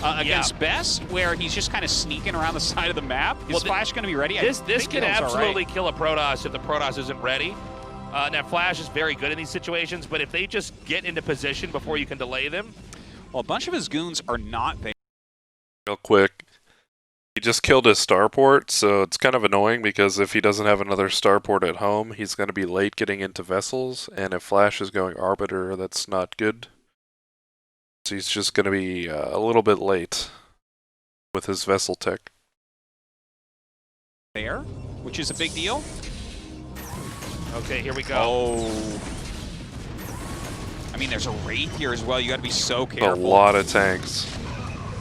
against Best, where he's just kind of sneaking around the side of the map. Is FlaSh gonna be ready? This I can think Hill's all absolutely right. kill a Protoss if the Protoss isn't ready. Now FlaSh is very good in these situations, but if they just get into position before you can delay them, Well, a bunch of his goons are not there. Real quick. He just killed his starport, so it's kind of annoying because if he doesn't have another starport at home, he's going to be late getting into vessels, and if FlaSh is going Arbiter, that's not good. So he's just going to be a little bit late with his vessel tech. There, which is a big deal. okay, here we go. Oh. I mean, there's a Wraith here as well. You got to be so A careful. lot of tanks.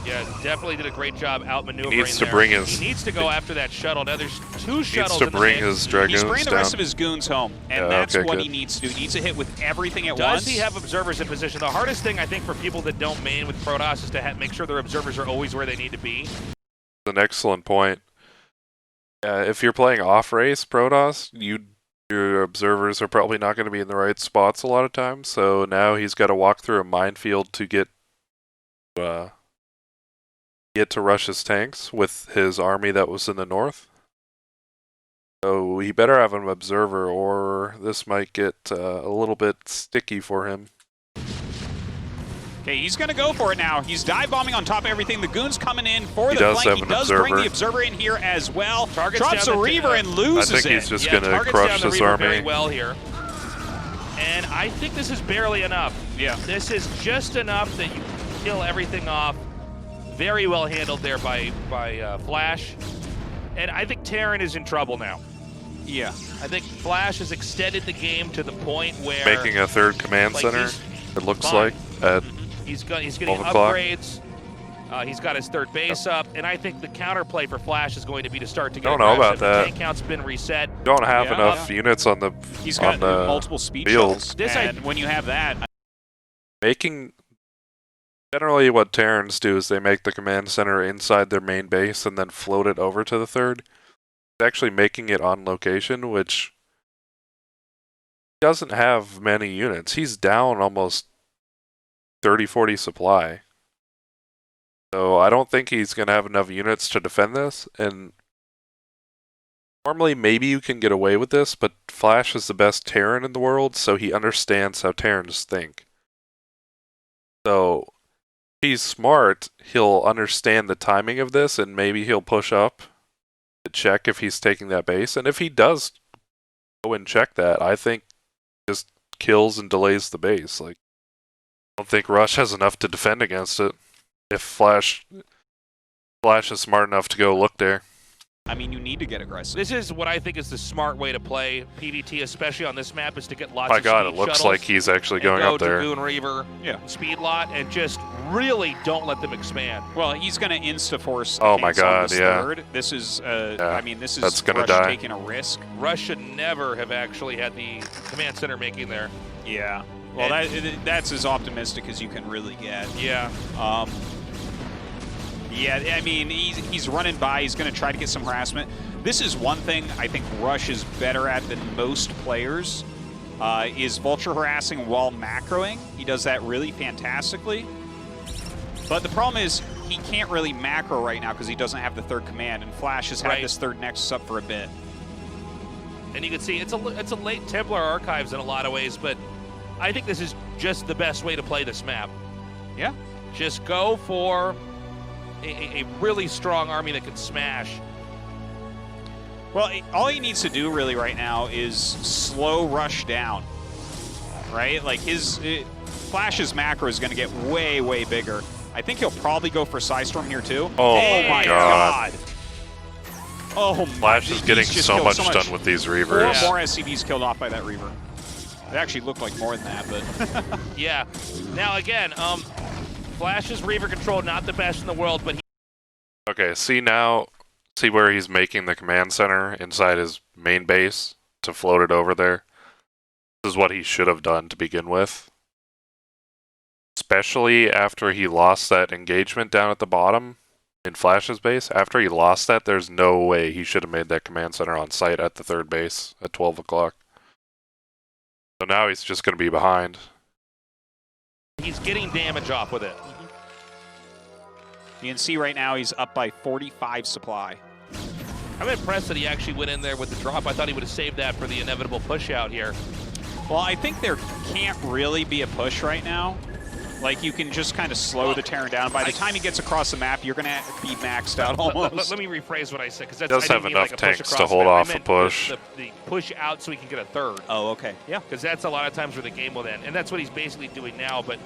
Yeah, definitely did a great job outmaneuvering. He needs to there. bring his- He needs to go after that shuttle. Now there's 2 Needs shuttles to in the bring mix. his dragoons He's bringing the down. rest of his goons home, and Yeah, that's okay, what good. he needs to do. He needs to hit with everything at Does once. he have observers in position? The hardest thing I think for people that don't main with Protoss is to make sure their observers are always where they need to be. An excellent point. If you're playing off-race Protoss, your observers are probably not going to be in the right spots a lot of times, so now he's got to walk through a minefield to get to rush his tanks with his army that was in the north. So he better have an observer, or this might get a little bit sticky for him. Okay, he's going to go for it now. He's dive bombing on top of everything. The goons coming in for He the does flank. have He an does bring observer. the observer in here as well. Targets Drops down a the- Reaver and I loses think he's it. just Yeah, going to targets crush down the this Reaver very army. well here. And I think this is barely enough. Yeah. This is just enough that you kill everything off. Very well handled there by FlaSh. And I think Terran is in trouble now. Yeah. I think FlaSh has extended the game to the point where Making a third command like, center, he's it looks fine. like, at he's getting 12 o'clock. upgrades. He's got his third base up, and I think the counterplay for FlaSh is going to be to start to get Don't know about aggressive. that. The tank count's been reset. don't have Yeah. enough units on the He's got on the multiple speed fields. shuttles. And when you have that, making. Generally, what Terrans do is they make the command center inside their main base and then float it over to the third. Actually, making it on location, which doesn't have many units. He's down almost 30-40 supply. So I don't think he's going to have enough units to defend this. And normally, maybe you can get away with this, but FlaSh is the best Terran in the world, so he understands how Terrans think. So if he's smart, he'll understand the timing of this, and maybe he'll push up to check if he's taking that base. And if he does go and check that, I think just kills and delays the base. Like, don't think Rush has enough to defend against it. If FlaSh is smart enough to go look there. I mean, you need to get aggressive. This is what I think is the smart way to play PvT, especially on this map, is to get lots My of God, speed it looks shuttles like he's actually going and go up there. Dragoon Reaver, speed lot, and just really don't let them expand. Well, he's going to insta-force. Oh my God, this yeah. third. This is, I mean, this is That's gonna Rush die. taking a risk. Rush should never have actually had the command center making there. Yeah. Well, that's as optimistic as you can really get. Yeah. Yeah, I mean, he's running by. He's going to try to get some harassment. This is one thing I think Rush is better at than most players, is vulture harassing while macroing. He does that really fantastically. But the problem is he can't really macro right now because he doesn't have the third command, and FlaSh has had this third Nexus up for a bit. And you can see it's a late Templar Archives in a lot of ways, but I think this is just the best way to play this map. Yeah. Just go for a really strong army that can smash. Well, all he needs to do really right now is slow Rush down, right? Like FlaSh's macro is going to get way, way bigger. I think he'll probably go for Psystorm here too. Oh my God. Oh FlaSh is getting so much done with these Reavers. More SCVs killed off by that Reaver. It actually looked like more than that, but... Yeah. Now again, FlaSh's Reaver control, not the best in the world, but he... Okay, see where he's making the command center inside his main base to float it over there? This is what he should have done to begin with. Especially after he lost that engagement down at the bottom in FlaSh's base. After he lost that, there's no way he should have made that command center on site at the third base at 12 o'clock. So now he's just going to be behind. He's getting damage off with it. You can see right now he's up by 45 supply. I'm impressed that he actually went in there with the drop. I thought he would have saved that for the inevitable push out here. Well, I think there can't really be a push right now. Like, you can just kind of slow the Terran down. By the time he gets across the map, you're going to be maxed out almost. Let me rephrase what I said, because He does have enough tanks to hold off a push. The push out so he can get a third. Oh, okay. Yeah. Because that's a lot of times where the game will end. And that's what he's basically doing now, but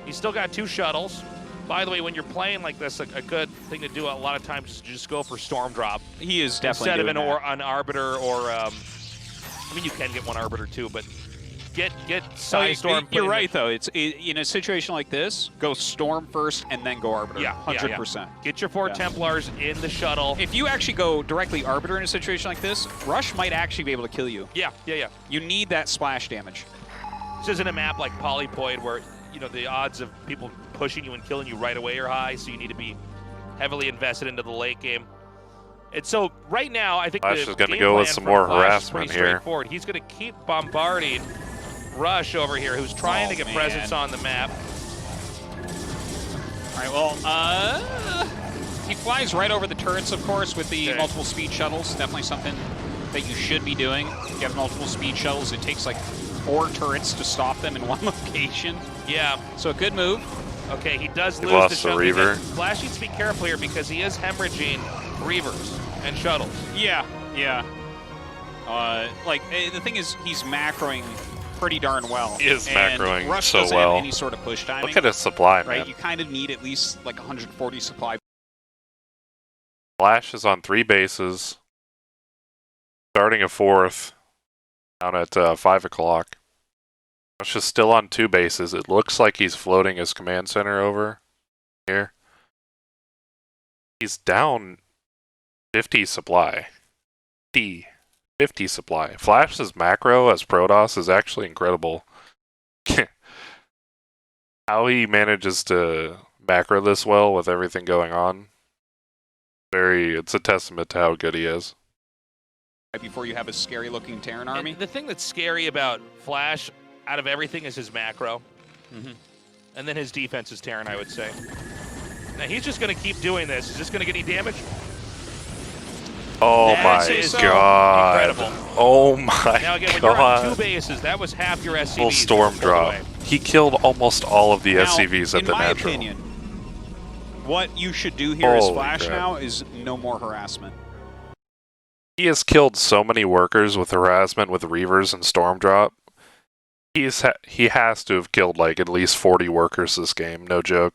he's still got 2 shuttles. By the way, when you're playing like this, a good thing to do a lot of times is just go for Storm Drop. He is definitely instead of an Arbiter or, I mean, you can get one Arbiter too, but get Psystorm. You're right, though. In a situation like this, go Storm first and then go Arbiter. Yeah, 100%. Yeah. Get your 4 Templars in the shuttle. If you actually go directly Arbiter in a situation like this, Rush might actually be able to kill you. Yeah. You need that splash damage. This isn't a map like Polypoid where, you know, the odds of people pushing you and killing you right away are high, so you need to be heavily invested into the late game. And so right now, I think FlaSh is going to go with some more harassment here. He's going to keep bombarding Rush over here, who's trying to get presence on the map. All right, well, he flies right over the turrets, of course, with the multiple speed shuttles. Definitely something that you should be doing. You have multiple speed shuttles. It takes like 4 turrets to stop them in one location. Yeah. So a good move. Okay, he does lose lost the shuttle. Reaver. FlaSh needs to be careful here because he is hemorrhaging Reavers and shuttles. Yeah. Like, the thing is, he's macroing pretty darn well. He is macroing Rush so doesn't well. have any sort of push timing. Look at his supply, right? man. You kind of need at least like 140 supply. FlaSh is on 3 bases, starting a 4th down at 5 o'clock. Rush is still on 2 bases. It looks like he's floating his command center over here. He's down 50 supply. 50 supply. FlaSh's macro as Protoss is actually incredible. How he manages to macro this well with everything going on, it's a testament to how good he is. Right before you have a scary-looking Terran army. And the thing that's scary about FlaSh out of everything is his macro. And then his defense is Terran, I would say. Now he's just going to keep doing this. Is this going to get any damage? Oh my God. Incredible. Oh my Now again, when God. you're on 2 bases, that was half your SCVs. Full storm drop. Away. He killed almost all of the Now, SCVs at the natural. In my opinion, what you should do here as Holy FlaSh crap. now is no more harassment. He has killed so many workers with harassment with Reavers and Storm Drop. he has to have killed like at least 40 workers this game, no joke.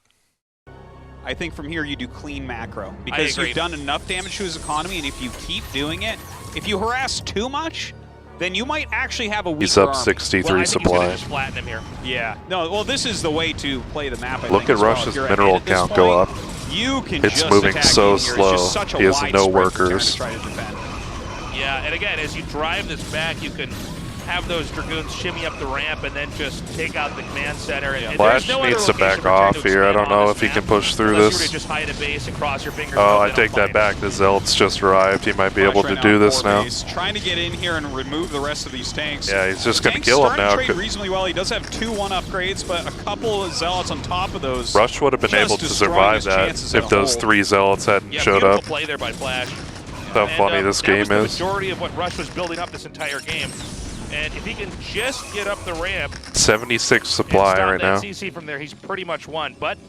I think from here you do clean macro because you've done enough damage to his economy, and if you keep doing it, if you harass too much, then you might actually have a weaker He's up army. 63 Well, I think supply. he's gonna just flatten him here. Yeah. No, well, this is the way to play the map, I Look think, at as well. Rush's If you're mineral ahead at this count go point, up. You can It's just moving attack so in here. It's just slow. such a He has wide no spread for Terran workers. to try to defend. Yeah, and again, as you drive this back, you can have those Dragoons shimmy up the ramp and then just take out the command center. And Flash there's no needs other to back location for Terran off to here. I expand don't know on if he this can map, push through unless this. you were to just hide a base and cross your fingers. Oh, and I hope take they don't that back. The Zealot's just arrived. He might be able to do this now. He's trying to get in here and remove the rest of these tanks. Yeah, he's just going to Tank's kill him starting now. to trade reasonably well. He does have 2-1 upgrades, but a couple of Zealots on top of those. Rush would have been just able to destroying survive his that chances if at a those whole. 3 Zealots hadn't Yeah, showed beautiful up. play there by FlaSh. How funny this game that was is. the majority of what Rush was building up this entire game. And if he can just get up the ramp 76 and supply stop right that now. CC from there, he's pretty much won. But,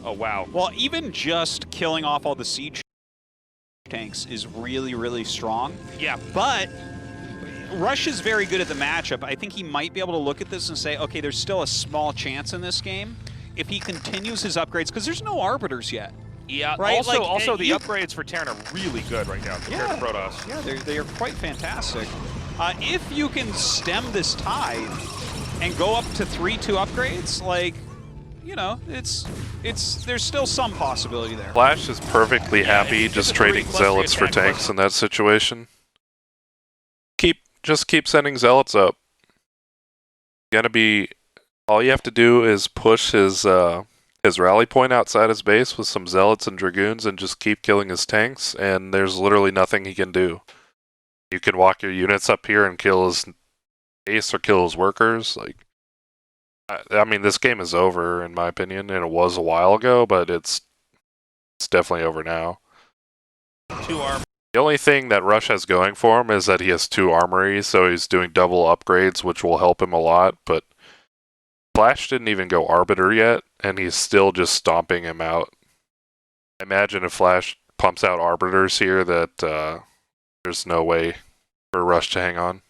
oh wow. Well, even just killing off all the siege tanks is really, really strong. Yeah, But Rush is very good at the matchup. I think he might be able to look at this and say, okay, there's still a small chance in this game if he continues his upgrades, because there's no arbiters yet. yeah. Right, Also, like, the you- upgrades for Terran are really good right now compared to Protoss. Yeah, they are quite fantastic. If you can stem this tide and go up to 3-2 upgrades, like, you know, there's still some possibility there. Flash is perfectly happy it's just a 3 trading plus 3 Zealots for attack tanks plus. in that situation. Just keep sending Zealots up. Gonna be all you have to do is push his rally point outside his base with some Zealots and Dragoons and just keep killing his tanks, and there's literally nothing he can do. You can walk your units up here and kill his base or kill his workers. Like, I mean, this game is over in my opinion, and it was a while ago, but it's definitely over now. 2 armor. The only thing that Rush has going for him is that he has 2 armories, so he's doing double upgrades, which will help him a lot, but FlaSh didn't even go Arbiter yet, and he's still just stomping him out. I imagine if FlaSh pumps out Arbiters here that there's no way for Rush to hang on.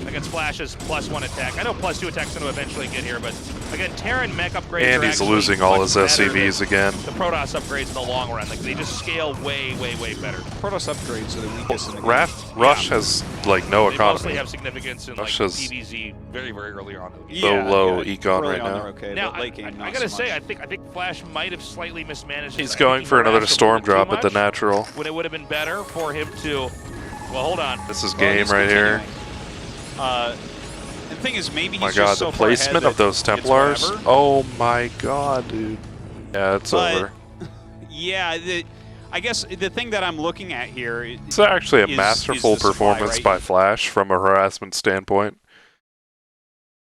Against FlaSh's +1 attack. I know +2 attack's going to eventually get here, but again, Terran mech upgrades And are he's actually losing all much his better SCVs again. than the Protoss upgrades in the long run. Like, they just scale way, way, way better. Protoss upgrades are the weakest in the game. Rush has like no They mostly economy. have significance in like Rush has PvZ very, very early on in the game. so low econ early right on now. they're okay, Now, but late game, I not gotta so say, much. I think FlaSh might have slightly mismanaged. He's I think going he for another harassed a storm little bit too drop at the much, natural. when it would have been better for him to. Well, hold on. This is Well, game he's right here. continuing. The thing is, maybe he's My just god, so the far ahead placement of that those it's Templars. whatever. Oh my god, dude. Yeah, it's But- over. Yeah, I guess the thing that I'm looking at here It's actually a is masterful the supply, performance right? by FlaSh from a harassment standpoint.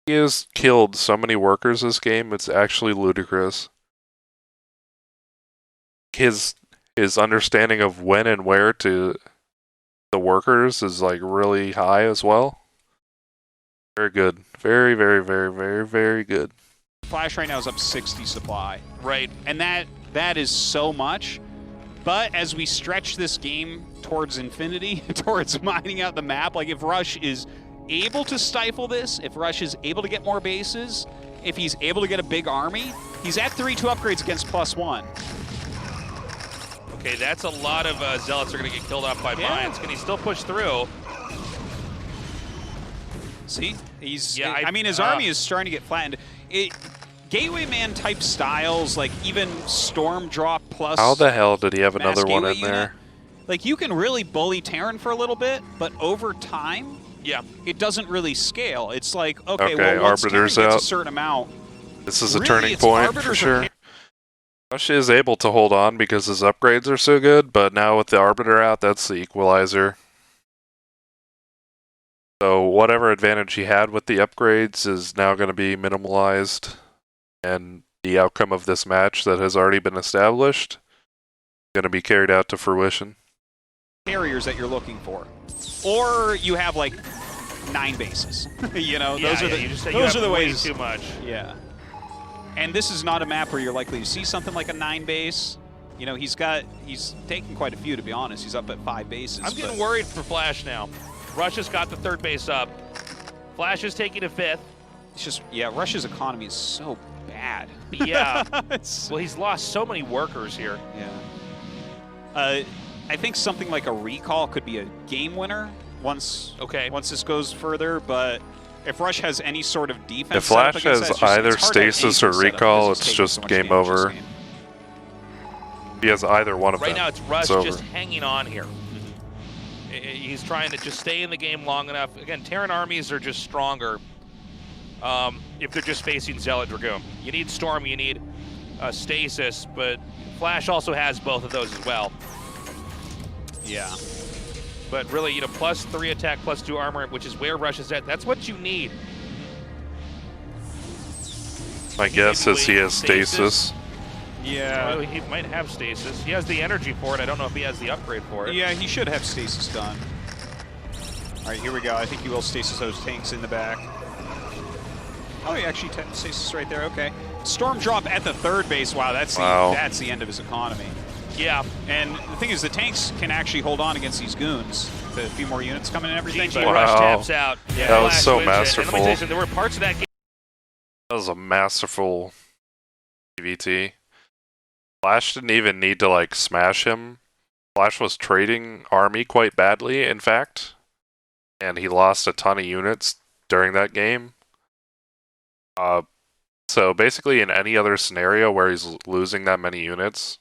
He has killed so many workers this game, it's actually ludicrous. His understanding of when and where to the workers is like really high as well. Very good. Very, very, very, very, very good. FlaSh right now is up 60 supply. Right. And that is so much. But as we stretch this game towards infinity, towards mining out the map, like if Rush is able to stifle this, if Rush is able to get more bases, if he's able to get a big army, he's at 3-2 upgrades against +1. Okay, that's a lot of Zealots are going to get killed off by mines. Can he still push through? See? He's, Yeah, I mean, his army is starting to get flattened. Gateway Man type styles, like even Storm Drop plus... How the hell did he have mass another one gateway in unit, there? like, you can really bully Terran for a little bit, but over time, Yeah. it doesn't really scale. It's like, okay, Okay, well, once Terran Arbiter's gets out. a certain amount, This is a really, turning it's point for Arbiters sure. are- Rush is able to hold on because his upgrades are so good, but now with the Arbiter out, that's the equalizer. So whatever advantage he had with the upgrades is now going to be minimalized, and the outcome of this match that has already been established is going to be carried out to fruition. carriers that you're looking for. Or you have, like, 9 bases. You know, those are the, you just, you those have are the way ways. too much. Yeah. And this is not a map where you're likely to see something like a 9 base. You know, he's taken quite a few, to be honest. He's up at 5 bases. I'm getting but- worried for FlaSh now. Rush has got the 3rd base up. FlaSh is taking a 5th. It's just, yeah, Rush's economy is so bad. Yeah. Well, he's lost so many workers here. Yeah. I think something like a recall could be a game winner once this goes further, but if Rush has any sort of defense, if FlaSh has either stasis or recall, it's just game over. He has either one of them. Right now, it's Rush just hanging on here. He's trying to just stay in the game long enough. Again, Terran armies are just stronger if they're just facing Zealot Dragoon. You need Storm, you need Stasis, but FlaSh also has both of those as well. Yeah. But really, you know, +3 attack, +2 armor, which is where Rush is at. That's what you need. My guess is he has stasis. Yeah. Well, he might have stasis. He has the energy for it. I don't know if he has the upgrade for it. Yeah, he should have stasis done. All right, here we go. I think he will stasis those tanks in the back. Oh, he actually stasis right there. Okay. Storm drop at the 3rd base. Wow, that's the end of his economy. Yeah. And the thing is, the tanks can actually hold on against these goons. A few more units coming and everything. GG Rush taps out. Yeah, that was so masterful. And let me tell you, there were parts of that game. That was a masterful PvT. FlaSh didn't even need to like smash him. FlaSh was trading army quite badly, in fact, and he lost a ton of units during that game. So basically, in any other scenario where he's losing that many units,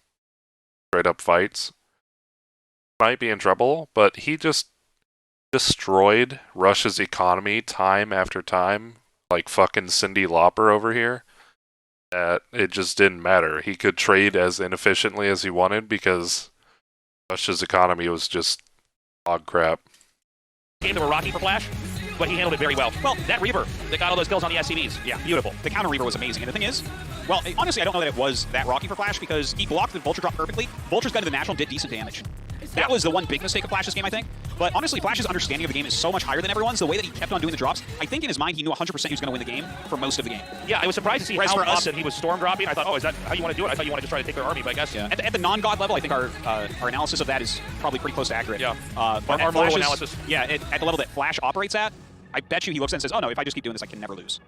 straight up fights, might be in trouble. But he just destroyed Rush's economy time after time, like fucking Cyndi Lauper over here. That it just didn't matter. He could trade as inefficiently as he wanted because Rush's economy was just dog crap. Game that were rocky for FlaSh, but he handled it very well. Well, that Reaver that got all those kills on the SCVs, yeah, beautiful. The counter Reaver was amazing, and the thing is, well, honestly, I don't know that it was that rocky for FlaSh because he blocked the Vulture drop perfectly. Vulture's gun to the natural did decent damage. That was the one big mistake of FlaSh's game, I think. But honestly, FlaSh's understanding of the game is so much higher than everyone's. The way that he kept on doing the drops, I think in his mind he knew 100% he was going to win the game for most of the game. Yeah, I was surprised to see how often he was storm dropping. I thought, oh, is that how you want to do it? I thought you wanted to try to take their army, but I guess. Yeah. At the non-god level, I think our analysis of that is probably pretty close to accurate. Yeah. But our modal analysis. Yeah, at the level that FlaSh operates at, I bet you he looks at it and says, oh no, if I just keep doing this, I can never lose.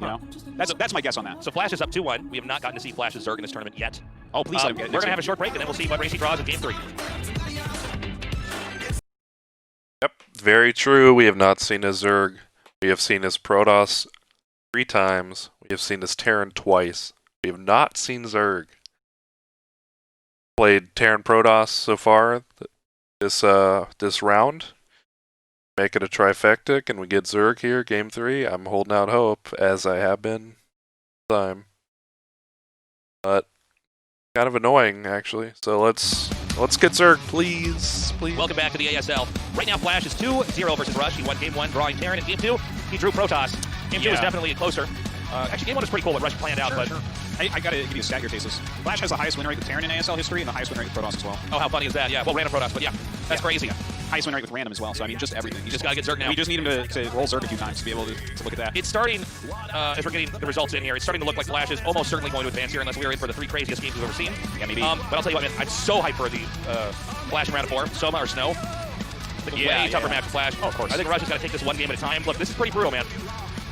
You know? That's my guess on that. So FlaSh is up 2-1. We have not gotten to see FlaSh's Zerg in this tournament yet. Oh, please let him get it. We're going to have a short break, and then we'll see what race he draws in Game 3. Yep, very true. We have not seen his Zerg. We have seen his Protoss 3 times. We have seen his Terran twice. We have not seen Zerg. Played Terran Protoss so far this round. Make it a trifecta. Can we get Zerg here, Game 3? I'm holding out hope, as I have been time. But kind of annoying, actually. So let's get Zerg, please. Welcome back to the ASL. Right now, FlaSh is 2-0 versus Rush. He won Game 1, drawing Terran. In Game 2, he drew Protoss. Game 2 was definitely closer. Actually, Game 1 was pretty cool what Rush planned out, but... I gotta give you a stat here, Tastosis. FlaSh has the highest win rate with Terran in ASL history and the highest win rate with Protoss as well. Oh, how funny is that? Yeah, well, random Protoss, but yeah, that's crazy. Highest win rate with random as well, so I mean, just everything. You just gotta get Zerg now. We just need him to roll Zerg a few times to be able to look at that. It's starting, as we're getting the results in here, it's starting to look like FlaSh is almost certainly going to advance here unless we're in for the 3 craziest games we've ever seen. Yeah, maybe. But I'll tell you what, man, I'm so hyped for the FlaSh in round of 4. Soma or Snow. It's a way tougher match for FlaSh. Oh, of course. I think Rush has got to take this one game at a time. Look, this is pretty brutal, man.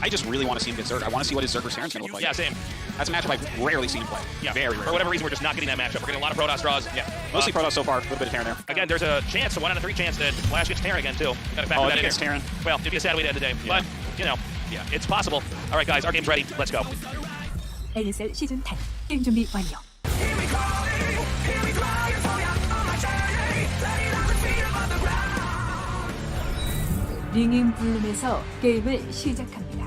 I just really want to see him get Zerg. I want to see what his Zerg versus Terran's going to look like. Yeah, same. That's a matchup I've rarely seen him play. Yeah, very rare. For whatever reason, we're just not getting that matchup. We're getting a lot of Protoss draws. Yeah, mostly Protoss so far. A little bit of Terran there. Again, there's a chance, a 1 out of 3 chance that FlaSh gets Terran again, too. Gotta factor that in gets here. Terran. Well, it'd be a sad way to end the day. Yeah. But, you know, it's possible. All right, guys, our game's ready. Let's go. ASL 시즌 10 게임 준비 완료. 링인 블룸에서 게임을 시작합니다.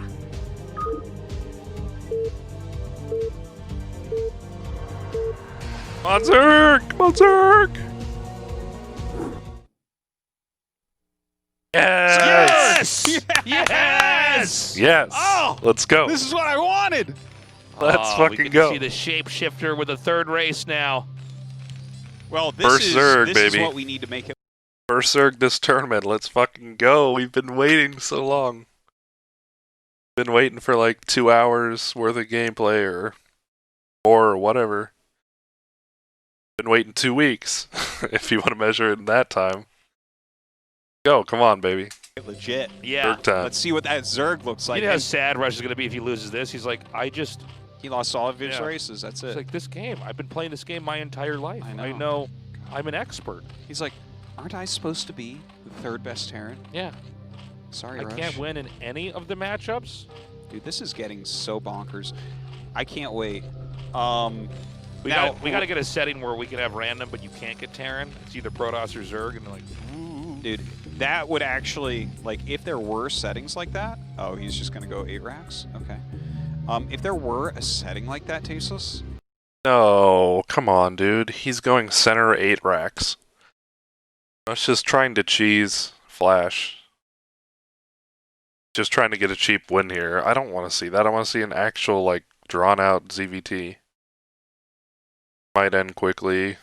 Come on, Zerg! Come on, Zerg! Yes! Yes! Yes! Oh! Let's go. This is what I wanted! Let's we fucking can go. see the shapeshifter with the 3rd race now. Well, First Zerg, this baby. is what we need to make it. First Zerg this tournament. Let's fucking go. We've been waiting so long. Been waiting for like 2 hours worth of gameplay or more or whatever. Been waiting 2 weeks, if you want to measure it in that time. Go, come on, baby. Legit. Yeah. Zerg time. Let's see what that Zerg looks like. You know how sad Rush is going to be if he loses this? He's like, He lost all of his Yeah. races. That's it's it. like, this game, I've been playing this game my entire life. I know. I'm an expert. He's like, aren't I supposed to be the third best Terran? Yeah. Sorry, I Rush. can't win in any of the matchups. Dude, this is getting so bonkers. I can't wait. We got to get a setting where we can have random, but you can't get Terran. It's either Protoss or Zerg, and they're like, ooh. Dude, that would actually, like, if there were settings like that. Oh, he's just gonna go 8 racks. Okay. If there were a setting like that, Tastosis. No, come on, dude. He's going center 8 racks. Rush just trying to cheese FlaSh. Just trying to get a cheap win here. I don't want to see that. I want to see an actual, like, drawn-out ZVT. Might end quickly.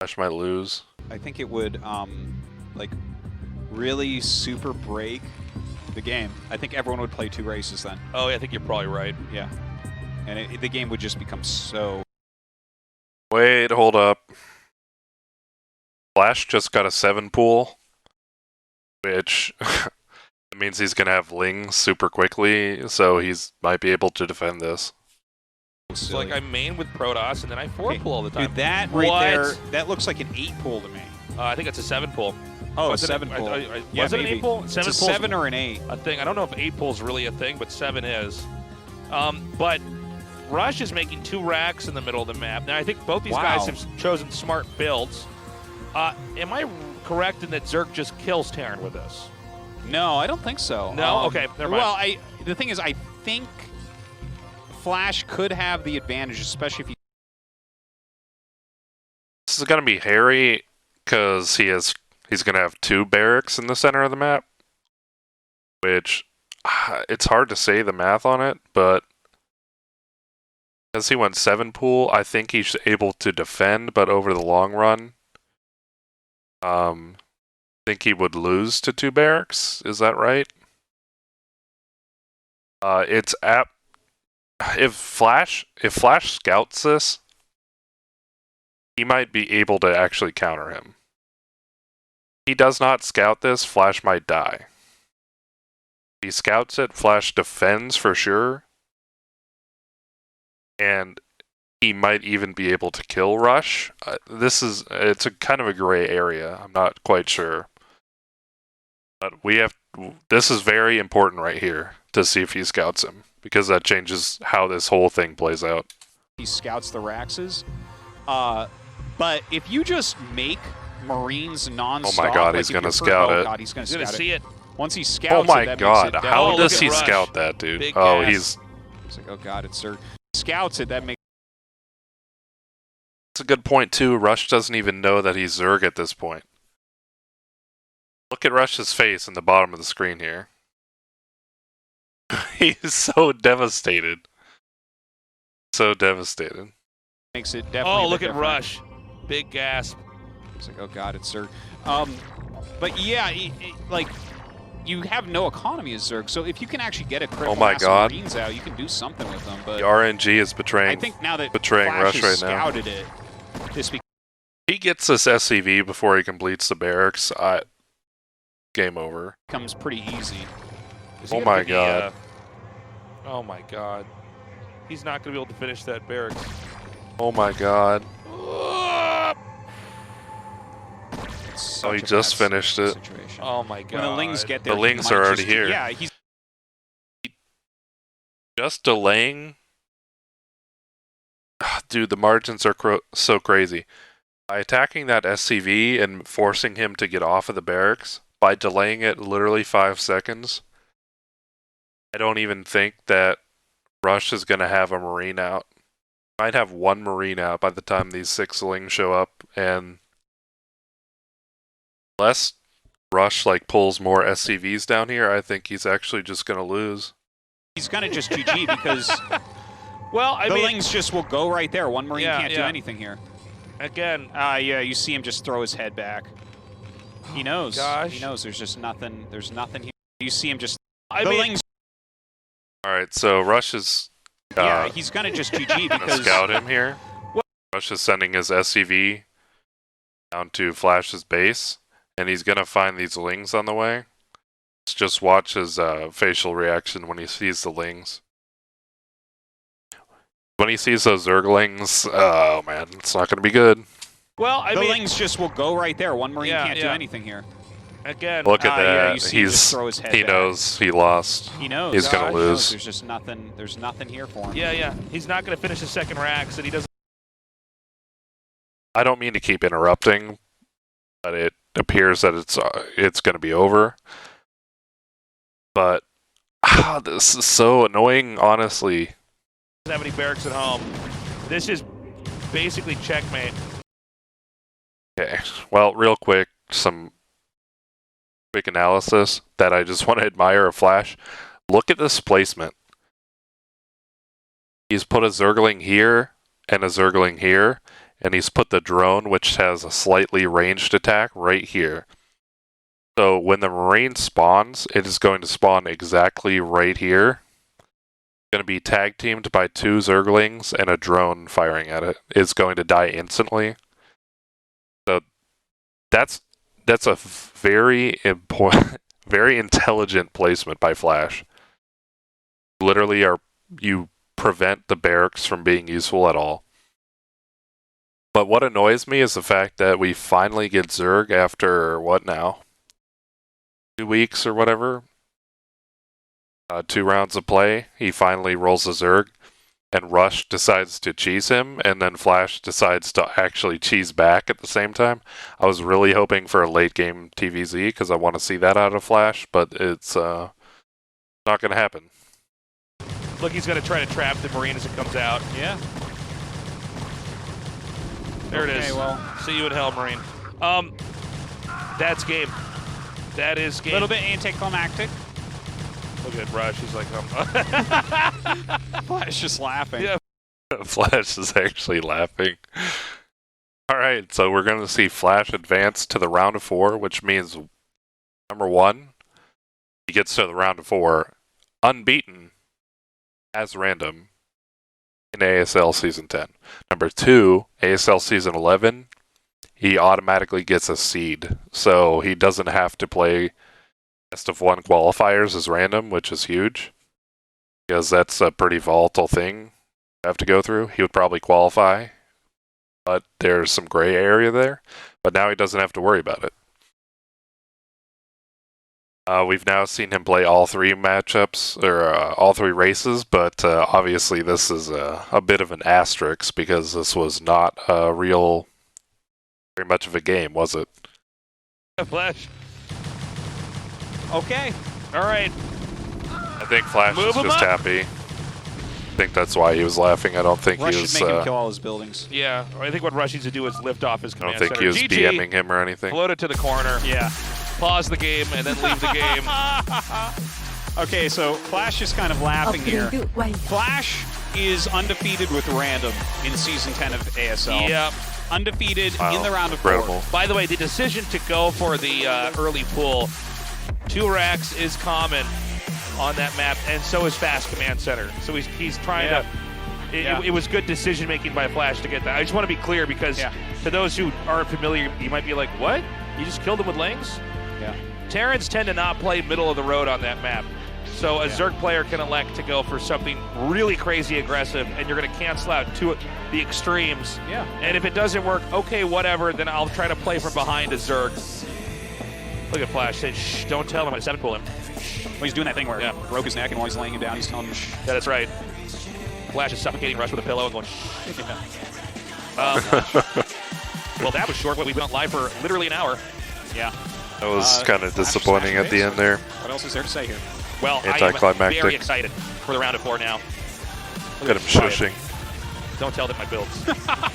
FlaSh might lose. I think it would, like, really super break the game. I think everyone would play 2 races then. Oh, yeah, I think you're probably right. Yeah. And the game would just become so... Wait, hold up. FlaSh just got a 7 pool, which means he's going to have Lings super quickly, so he's might be able to defend this. It's like I main with Protoss, and then I 4 pull all the time. Dude, that right there, that looks like an 8 pull to me. I think it's a 7 pull. Oh, Was a it 7 pull. Yeah, was it an 8 pull? 7 it's a 7 or an 8. A thing. I don't know if 8 pull is really a thing, but 7 is. But Rush is making 2 racks in the middle of the map. Now, I think both these guys have chosen smart builds. Am I correct in that Zerg just kills Terran with this? No, I don't think so. No? Okay, never mind. Well, the thing is, I think FlaSh could have the advantage, especially if he... This is going to be hairy because he's going to have 2 barracks in the center of the map, which it's hard to say the math on it, but as he went 7 pool, I think he's able to defend, but over the long run, I think he would lose to 2 barracks. Is that right? If FlaSh scouts this, he might be able to actually counter him. If he does not scout this, FlaSh might die. If he scouts it, FlaSh defends for sure. And he might even be able to kill Rush. It's a kind of a gray area. I'm not quite sure. But this is very important right here to see if he scouts him, because that changes how this whole thing plays out. He scouts the Raxes. But if you just make Marines non-stop... Oh my god, he's going to scout it. Oh god, he's going to see it. Once he scouts oh my it, that god, makes it how does look he at Rush. scout that, dude? Big Oh, gas. It's like, oh god, it's Zerg. Scouts it, that makes... That's a good point too. Rush doesn't even know that he's Zerg at this point. Look at Rush's face in the bottom of the screen here. He's so devastated. So devastated. Makes it definitely... Oh, look at different. Rush. Big gasp. It's like, oh god, it's Zerg. But yeah, like, you have no economy as Zerg, so if you can actually get a critical my mass god. of Marines out, you can do something with them. But The RNG is betraying. I think now that betraying FlaSh Rush has right now. scouted it, this He gets this SCV before he completes the barracks. Game over. becomes pretty easy. Is he Oh gonna my give me, god. oh my god. He's not going to be able to finish that barracks. Oh my god. It's Oh, he such a just bad finished it. situation. Oh my god. When the Lings get The there, he Lings might are already just- here. Yeah, he's Just delaying. Dude, the margins are so crazy. By attacking that SCV and forcing him to get off of the barracks, by delaying it literally 5 seconds, I don't even think that Rush is going to have a Marine out. Might have 1 Marine out by the time these 6 Lings show up, and unless Rush like pulls more SCVs down here, I think he's actually just going to lose. he's gonna just GG because Well, I the mean, Lings just will go right there. 1 Marine Yeah, can't do yeah. anything here. again, Yeah, you see him just throw his head back. He knows. gosh. He knows there's just nothing. There's nothing here. You see him just. I the mean, Lings. Alright, so Rush is Yeah, he's gonna just GG gonna because. scout him here. Rush is sending his SCV down to FlaSh's base, and he's gonna find these lings on the way. Just watch his facial reaction when he sees the lings. When he sees those Zerglings, oh man, it's not gonna be good. Well, I the mean, lings just will go right there. One Marine Yeah, can't do yeah. anything here. again, Look at yeah, that. you see him just throw his head He back. knows he lost. He knows. He's gonna He knows lose. There's just nothing. There's nothing here for him. yeah, he's not going to finish his second racks, and he doesn't. I don't mean to keep interrupting, but it appears that it's going to be over. But this is so annoying, honestly. Have any barracks at home. This is basically checkmate. Okay, well, real quick, some quick analysis that I just want to admire of FlaSh. Look at this placement. He's put a Zergling here and a Zergling here, and he's put the drone, which has a slightly ranged attack, right here. So when the Marine spawns, it is going to spawn exactly right here. Going to be tag teamed by 2 Zerglings and a drone firing at it. It's going to die instantly. So that's a very important, very intelligent placement by FlaSh. Literally, you prevent the barracks from being useful at all. But what annoys me is the fact that we finally get Zerg after what now? 2 weeks or whatever. 2 rounds of play. He finally rolls a Zerg, and Rush decides to cheese him, and then FlaSh decides to actually cheese back at the same time. I was really hoping for a late game TVZ because I want to see that out of FlaSh, but it's not going to happen. Look, he's going to try to trap the Marine as it comes out. Yeah. There it is. Okay, well. See you in hell, Marine. That's game. That is game. A little bit anticlimactic. Look at Rush. He's like, FlaSh just laughing. Yeah. FlaSh is actually laughing. Alright, so we're going to see FlaSh advance to the round of 4, which means, number 1, he gets to the round of 4 unbeaten as random in ASL Season 10. Number 2, ASL Season 11, he automatically gets a seed, so he doesn't have to play best of 1 qualifiers as random, which is huge, because that's a pretty volatile thing to have to go through. He would probably qualify, but there's some gray area there, but now he doesn't have to worry about it. We've now seen him play all 3 matchups, or all 3 races, but obviously this is a bit of an asterisk because this was not a real, very much of a game, was it? FlaSh. Okay. All right. I think FlaSh Move is him just up. happy. I think that's why he was laughing. I don't think Rush he was. should make him kill all his buildings. Yeah, I think what Rush needs to do is lift off his I command don't think he was center. GG, BMing him or anything. float it to the corner, Yeah. pause the game, and then leave the game. Okay, so FlaSh is kind of laughing here. 업그레이드 완료. FlaSh is undefeated with random in Season 10 of ASL. Yeah. Undefeated Wow, in the round of 4. incredible. By the way, the decision to go for the early pull, 2 racks is common on that map, and so is fast command center. So he's trying to. It was good decision making by FlaSh to get that. I just want to be clear because to those who aren't familiar, you might be like, "What? You just killed him with lings?" Yeah. Terrans tend to not play middle of the road on that map. So a Zerg player can elect to go for something really crazy aggressive, and you're going to cancel out the extremes. Yeah. And if it doesn't work, okay, whatever, then I'll try to play from behind a Zerg. Look at FlaSh, say, shh, don't tell him I 7-pull him. Well, he's doing that thing where he broke his neck and while he's laying him down, he's telling him, shh. Yeah, that's right. FlaSh is suffocating Rush with a pillow and going, shh. Well, that was short, but we've been on live for literally an hour. Yeah. That was kind of FlaSh disappointing at the end there. What else is there to say here? Well, I am Anticlimactic. very excited for the round of 4 now. Look at him shushing. Don't tell them my builds.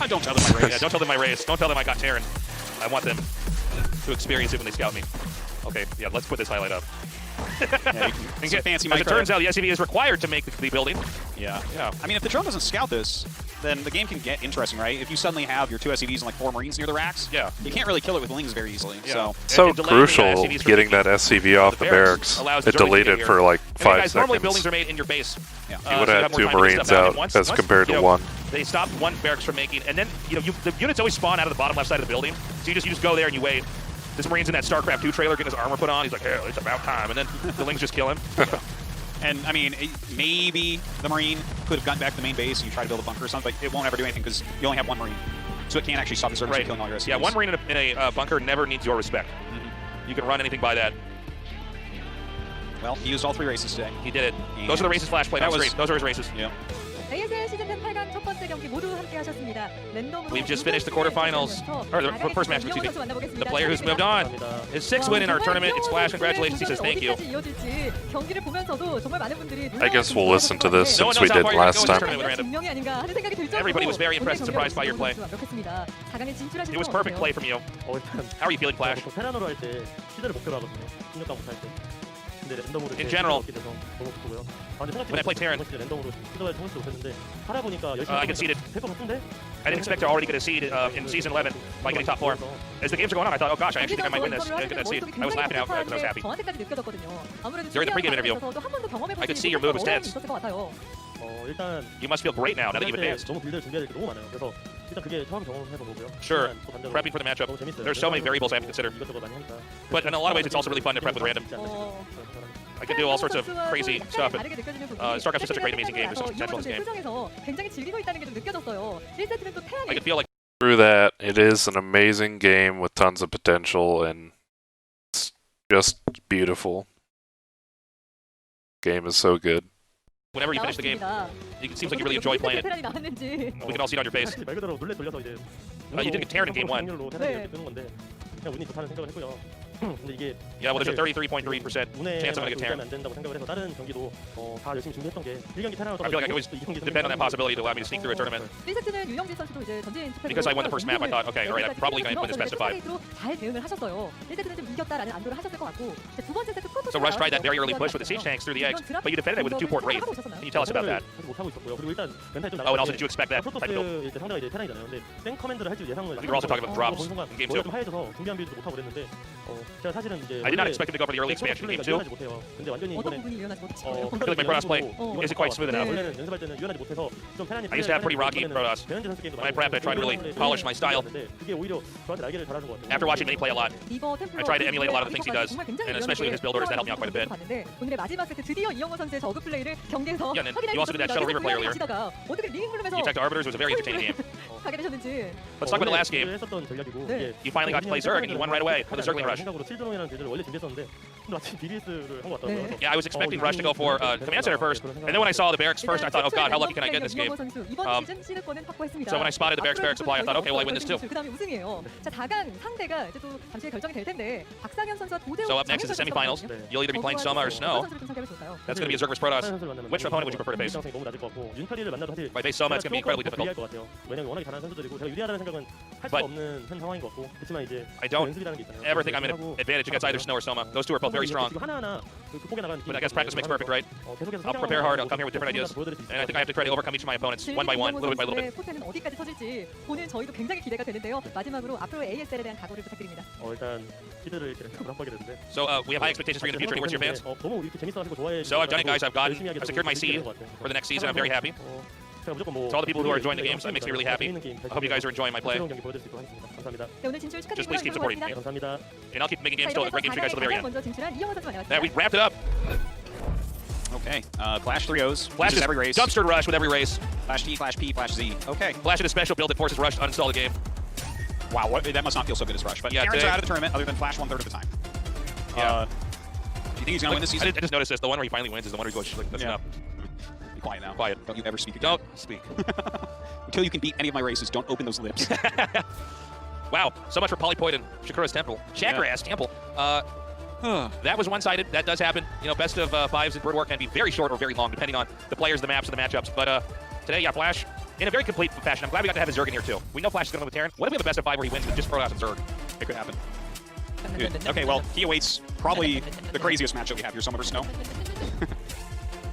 Don't tell them my race. Yeah, don't tell them my race. Don't tell them I got Terran. I want them to experience it when they scout me. Okay, yeah, let's put this highlight up. Yeah, you can get fancy As it turns out, the SCV is required to make the building. Yeah. Yeah. I mean, if the drone doesn't scout this, then the game can get interesting, right? If you suddenly have your 2 SCVs and like 4 Marines near the racks, you can't really kill it with lings very easily. Yeah. So So And delaying the crucial SCVs from getting that SCV off the barracks. allows the It Zerg to get deleted here. for like And 5 guys, normally seconds. buildings are made in your base. Yeah. You So would you have have more 2 time to get Marines stuff out. out And once- as compared to 1. They stopped 1 barracks from making, and then the units always spawn out of the bottom left side of the building. So you just go there and you wait. This Marine's in that StarCraft 2 trailer getting his armor put on. He's like, hey, it's about time. And then the Lings just kill him. And I mean, maybe the Marine could have gotten back to the main base and you try to build a bunker or something, but it won't ever do anything because you only have one Marine. So it can't actually stop the Zergers from killing all your SCVs. Yeah, one Marine in a bunker never needs your respect. You can run anything by that. Well, he used all 3 races today. He did it. Those are the races Flash played on stream. Those are his races. Yeah. ASL 시즌 10 8강 첫 번째 경기 모두 함께 하셨습니다. 랜덤으로 We've just finished the quarterfinals, or the first match, excuse me. The player who's moved on. His 6th win in our tournament. It's Flash. Congratulations. He says thank you. I guess we'll listen to this since we did last time. Everybody was very impressed and surprised by your play. It was perfect play from you. How are you feeling, Flash? 테란으로 할 때 시대를 목표로 하거든요. 16강 못할 때. 근데 랜덤으로 In general. 너무 기쁘고요. When I played Terran, 랜덤으로 시도할 수 못했는데 하다 보니까 열심히 I conceded. 될것 같은데. I didn't expect to already get a seed in Season 11 by getting top 4. As the games are going on, I thought, oh gosh, I actually think I might win this and get that seed. I was laughing out because I was happy. During the pregame interview, I could see your mood was tense. 일단 You must feel great now that you've advanced. 너무 빌드를 준비해야 될 게 너무 많아요. 그래서 일단 그게 처음 경험해본 거고요. Sure, prepping for the matchup. There's so many variables I have to consider. 이것저것 많이 하니까. But in a lot of ways, it's also really fun to prep with random. I can do all sorts of crazy stuff. And, StarCraft is such a great, amazing game. There's so much potential in this game. I can feel like Through that, it is an amazing game with tons of potential, and it's just beautiful. Game is so good. whenever you finish the game, it seems like you really enjoy playing it. We can all see it on your face. 말 그대로 놀래 돌려서 이제 You didn't get Terran in game 1. 테란이 뜨는 건데 그냥 운이 좋다는 생각을 했고요. 근데 이게 Yeah, well, there's a 33.3% chance I'm going to get Terran. 안 된다고 생각을 해서 다른 경기도 다 열심히 준비했던 게 1경기 테란으로 I feel like I can always depend on that possibility to allow me to sneak through a tournament. Because I won the first map, I thought, okay, all right, I'm probably going to win this best of 5. So Rush tried that very early push with the siege tanks through the eggs, but you defended it with a 2-port Wraith. Can you tell us about that? Oh, and also, did you expect that type of build? 상대가 이제 테란이잖아요. 근데 생 커맨드를 할지 예상을. We were also talking about drops in game 2. 좀 하얘져서 준비한 빌드도 못 하고 그랬는데 제가 사실은 이제 I did not expect him to go for the early expansion in game 2. 근데 완전히 이번에 I feel like my Protoss play isn't quite smooth enough. 원래는 연습할 때는 유연하지 못해서 좀 테란이 I used to have pretty rocky Protoss. When I prepped, I tried to really polish my style. 그게 오히려 저한테 날개를 달아준 것 같아요. After watching Vinny play a lot, I tried to emulate a lot of the things he does, and especially with his build orders, that helped me out quite a bit. Yeah, and then you also did that Shuttle Reaver play earlier. You attacked the Arbiters, it was a very entertaining game. Let's talk about the last game. You finally got to play Zerg, and you won right away with the Zergling Rush. Yeah, I was expecting Rush to go for Command Center first, and then when I saw the Barracks first, I thought, oh god, how lucky can I get in this game? So when I spotted the Barracks supply, I thought, okay, well, I win this too. So up next is the semifinals. You'll either be playing Soma or Snow. That's going to be a Zerg vs Protoss. Which opponent would you prefer to face? If I face Soma, it's going to be incredibly difficult. But I don't ever think I'm in an advantage against either Snow or Soma. Those two are both very strong. But I guess practice makes perfect, right? I'll prepare hard, I'll come here with different ideas. And I think I have to try to overcome each of my opponents, one by one, little bit by little bit. So we have high expectations for you in the future. Where's your fans? So I've done it, guys. I've secured my seed for the next season. I'm very happy. To all the people who are enjoying the games, that makes me really happy. I hope you guys are enjoying my play. Just please keep supporting me. And I'll keep making games till great games for you guys till the very end. There, we wrapped it up. Okay, Flash 3-0s. Flash is every race. dumpstered Rush with every race. Flash T, Flash P, Flash Z. Okay. Flash did a special build that forces Rush to uninstall the game. Wow, that must not feel so good as Rush. But yeah, Terrans are out of the tournament, other than Flash 1/3 of the time. Yeah. Do you think he's going to win this season? I just noticed this. The one where he finally wins is the one where he goes, like, that's enough. Be quiet now. Quiet. Don't you ever speak again. Don't speak. Until you can beat any of my races, don't open those lips. Wow, so much for Polypoid and Shakura's Temple. Chakra's Temple. That was one-sided. That does happen. You know, best of 5s in BroodWar can be very short or very long, depending on the players, the maps, and the matchups. But today, yeah, Flash, in a very complete fashion. I'm glad we got to have his Zerg in here, too. We know Flash is going to win with Terran. What if we have a best of 5 where he wins with just Protoss and Zerg? It could happen. Dude. Okay, well, he awaits probably the craziest matchup we have here, Soma vs Snow.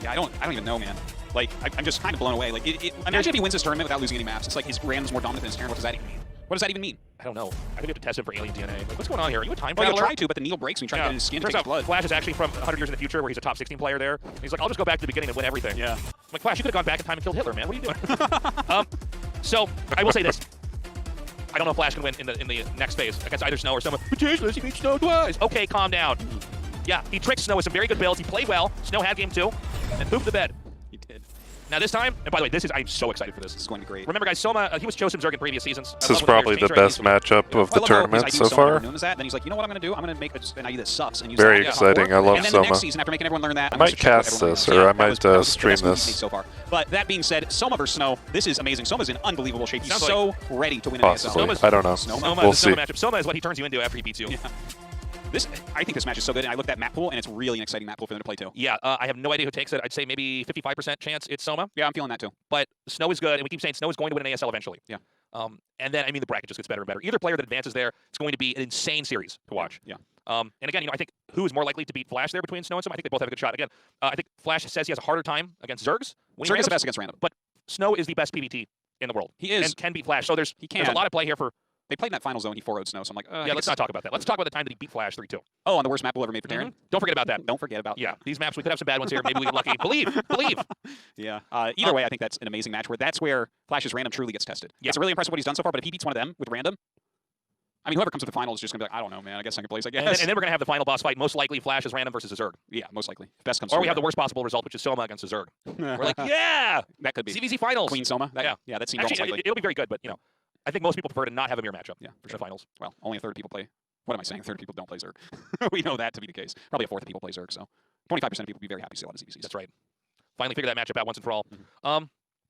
Yeah, I don't even know, man. Like, I'm just kind of blown away. Like, imagine if he wins this tournament without losing any maps. It's like his random's more dominant than his Terran. What does that even mean? What does that even mean? I don't know. I think we have to test him for alien DNA. Like, what's going on here? Are you a time traveler? traveler? Well, you'll try to, but the needle breaks when you try to get in his skin to take his blood. Flash is actually from 100 years in the future where he's a top 16 player there. And he's like, I'll just go back to the beginning and win everything. Yeah. I'm like, Flash, you could have gone back in time and killed Hitler, man. What are you doing? So, I will say this. I don't know if FlaSh can win in the next phase against either Snow or someone. Tasteless, he beat Snow twice. Okay, calm down. Yeah, he tricked Snow with some very good builds. He played well. Snow had game 2 and pooped the bed. He did. Now this time, and by the way, I'm so excited for this. This is going to be great. Remember, guys, Soma, he was chosen Zerg in previous seasons. This is probably the best matchup of the tournament so far. Known as that, then he's like, you know what I'm going to do? I'm going to make an IE that sucks. And use Very that exciting. I love and then Soma. the next season, after making everyone learn that, I might cast this, or I might stream this. So far. But that being said, Soma versus Snow, this is amazing. Soma's in unbelievable shape. He's Sounds so ready to win an ASL. Possibly. I don't know. Soma, We'll the see. Soma matchup. Soma is what he turns you into after he beats you. Yeah. I think this match is so good, and I looked at map pool, and it's really an exciting map pool for them to play too. Yeah, I have no idea who takes it. I'd say maybe 55% chance it's Soma. Yeah, I'm feeling that too. But Snow is good, and we keep saying Snow is going to win an ASL eventually. Yeah. And then, I mean, the bracket just gets better and better. Either player that advances there, it's going to be an insane series to watch. Yeah. And again, I think who is more likely to beat FlaSh there between Snow and Soma? I think they both have a good shot. Again, I think FlaSh says he has a harder time against Zergs. Zerg is the best against random. But Snow is the best PvT in the world. He is. And can beat FlaSh. So there's a lot of play here for... They played in that final zone, he 4-0'd Snow, so I'm like, yeah, let's not talk about that. Let's talk about the time that he beat FlaSh 3-2. Oh, on the worst map we'll ever made for Terran? Don't forget about that. Don't forget about that. These maps, we could have some bad ones here. Maybe we get lucky. Believe. Yeah. Either way, I think that's an amazing match where that's where FlaSh's random truly gets tested. Yeah. It's really impressive what he's done so far, but if he beats one of them with random, I mean, whoever comes to the final is just going to be like, I don't know, man. I guess second place, I guess. And then we're going to have the final boss fight. Most likely, FlaSh is random versus a Zerg. Yeah, most likely. Best comes or we have the worst possible result, which is Soma against a Zerg. We're like, yeah! That could be. CVZ finals. Queen Soma? Yeah, that seems almost likely. It'll be very good, but, I think most people prefer to not have a mirror matchup for the finals. Well, only a third of people play. What am I saying? A third of people don't play Zerg. We know that to be the case. Probably a fourth of people play Zerg, so 25% of people would be very happy to see a lot of CVCs. That's right. Finally figure that matchup out once and for all.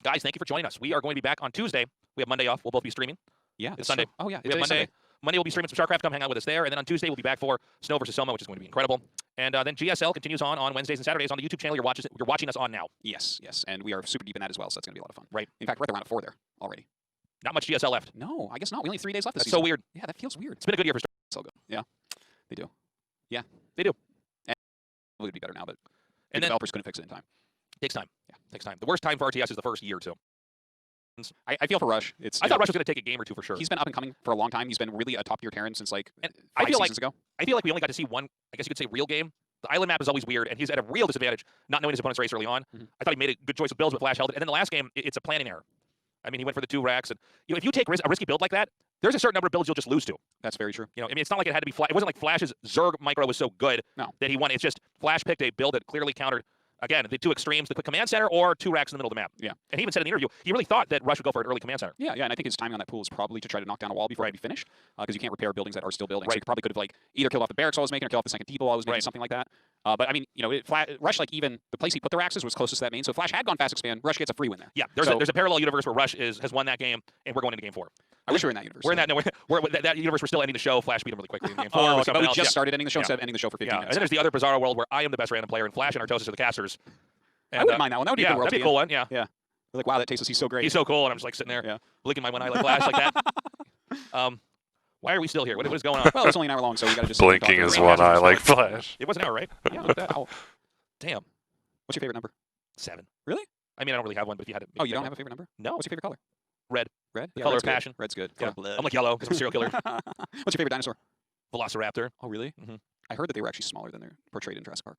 Guys, thank you for joining us. We are going to be back on Tuesday. We have Monday off. We'll both be streaming. Yeah, it's Sunday. Oh, yeah. We have Monday. Monday we'll be streaming some StarCraft. Come hang out with us there. And then on Tuesday we'll be back for Snow versus Soma, which is going to be incredible. And then GSL continues on Wednesdays and Saturdays on the YouTube channel you're watching us on now. Yes. And we are super deep in that as well, so that's going to be a lot of fun. Right. In fact, we're at the round of 4 there already. Not much GSL left. No, I guess not. We only 3 days left this That's season. so weird. Yeah, that feels weird. It's been a good year for StarCraft. So good. Yeah, they do. Yeah, they do. And it would be better now, but the then developers couldn't fix it in time. Takes time. Yeah, takes time. The worst time for RTS is the first year, too. I feel for Rush. I thought Rush was going to take a game or two for sure. He's been up and coming for a long time. He's been really a top-tier Terran since like 5 seasons ago. I feel like we only got to see one, I guess you could say, real game. The island map is always weird, and he's at a real disadvantage not knowing his opponent's race early on. I thought he made a good choice of builds, but FlaSh held it. And then the last game, it's a planning error. I mean, he went for the 2 racks, and if you take a risky build like that, there's a certain number of builds you'll just lose to. That's very true. I mean, it's not like it had to be FlaSh. It wasn't like FlaSh's Zerg micro was so good that he won. It's just FlaSh picked a build that clearly countered, again, the 2 extremes, the quick command center or 2 racks in the middle of the map. Yeah. And he even said in the interview, he really thought that Rush would go for an early command center. Yeah, and I think his timing on that pool is probably to try to knock down a wall before it'd be finished, because you can't repair buildings that are still building. So you probably could have either killed off the barracks I was making or killed off the second depot I was making, something like that. But I mean, Rush, even the place he put the racks was closest to that main. So if FlaSh had gone fast expand, Rush gets a free win there. Yeah, there's a parallel universe where Rush has won that game, and we're going into game 4. I wish we were in that universe. We're in that. No, that universe. We're still ending the show. FlaSh beat him really quickly in game 4. But we just started ending the show instead of ending the show for 15 minutes. And then there's the other bizarro world where I am the best random player, and FlaSh and Tastosis are the casters. And, I wouldn't mind that one. That would be a good world. That'd be a cool one. Yeah. Yeah. We're like, wow, that Tastosis, he's so great. He's so cool, and I'm just like sitting there, blinking my one eye like FlaSh like that. Why are we still here? What is going on? Well, it's only an hour long, so we got to just blinking his one eye like FlaSh. It was an hour, right? Yeah. Look at that. Damn. What's your favorite number? 7. Really? I mean, I don't really have one, but if you had it. Oh, you don't have a favorite number? No. What's your favorite color? Red. Red? The color of passion. Red's good. Yeah. I'm like yellow because I'm a serial killer. What's your favorite dinosaur? Velociraptor. Oh, really? I heard that they were actually smaller than they're portrayed in Jurassic Park.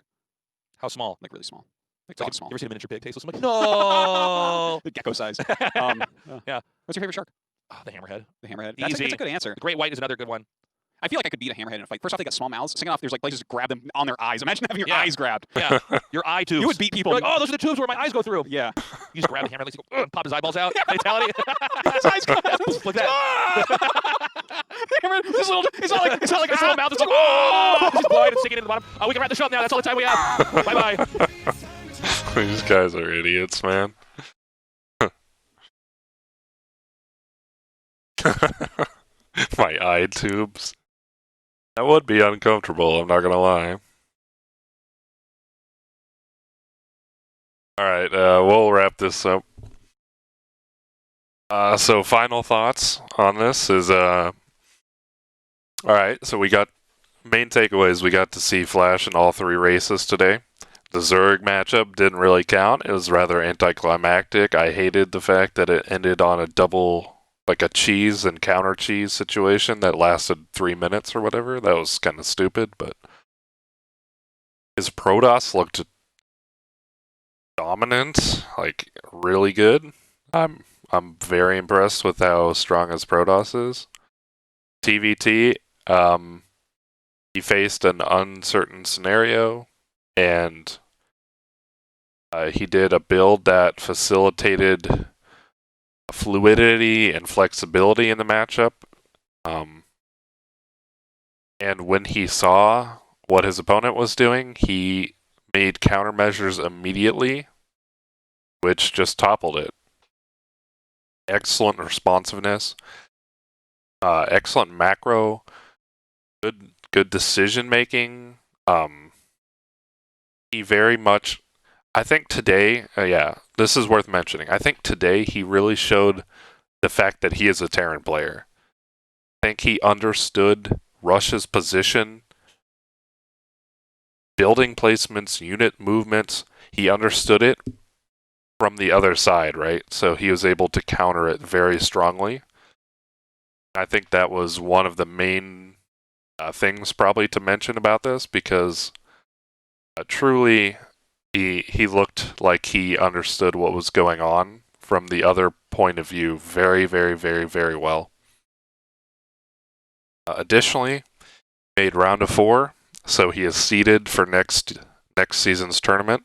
How small? Like really small. Like small. You ever seen a miniature pig? Tasteless? I'm like, no. The gecko size. Yeah. What's your favorite shark? Oh, the hammerhead. The hammerhead. Easy. That's a good answer. The great white is another good one. I feel like I could beat a hammerhead in a fight. First off, they got small mouths. Second off, there's places to grab them on their eyes. Imagine having your eyes grabbed. Yeah, your eye tubes. You would beat people. You're like, oh, those are the tubes where my eyes go through. Yeah. You just grab the hammer, like, go, pop his eyeballs out. Fatality. His eyes go out. Like that. Hammer, this little, it's not like a little mouth. It's like, oh, just blind and sticking into the bottom. We can wrap the show up now. That's all the time we have. Bye-bye. These guys are idiots, man. My eye tubes. That would be uncomfortable, I'm not gonna lie. Alright, we'll wrap this up. So final thoughts on this is, alright, so we got, main takeaways, we got to see FlaSh in all 3 races today. The Zerg matchup didn't really count, it was rather anticlimactic. I hated the fact that it ended on a double, like a cheese and counter cheese situation that lasted 3 minutes or whatever. That was kind of stupid, but his Protoss looked dominant, like really good. I'm very impressed with how strong his Protoss is. TVT, he faced an uncertain scenario, and he did a build that facilitated fluidity and flexibility in the matchup. And when he saw what his opponent was doing, he made countermeasures immediately, which just toppled it. Excellent responsiveness, excellent macro, good decision making. He very much, I think today, this is worth mentioning. I think today he really showed the fact that he is a Terran player. I think he understood Rush's position, building placements, unit movements. He understood it from the other side, right? So he was able to counter it very strongly. I think that was one of the main things probably to mention about this, because truly he looked like he understood what was going on from the other point of view very, very, very, very well. Additionally, made round of 4, so he is seeded for next season's tournament.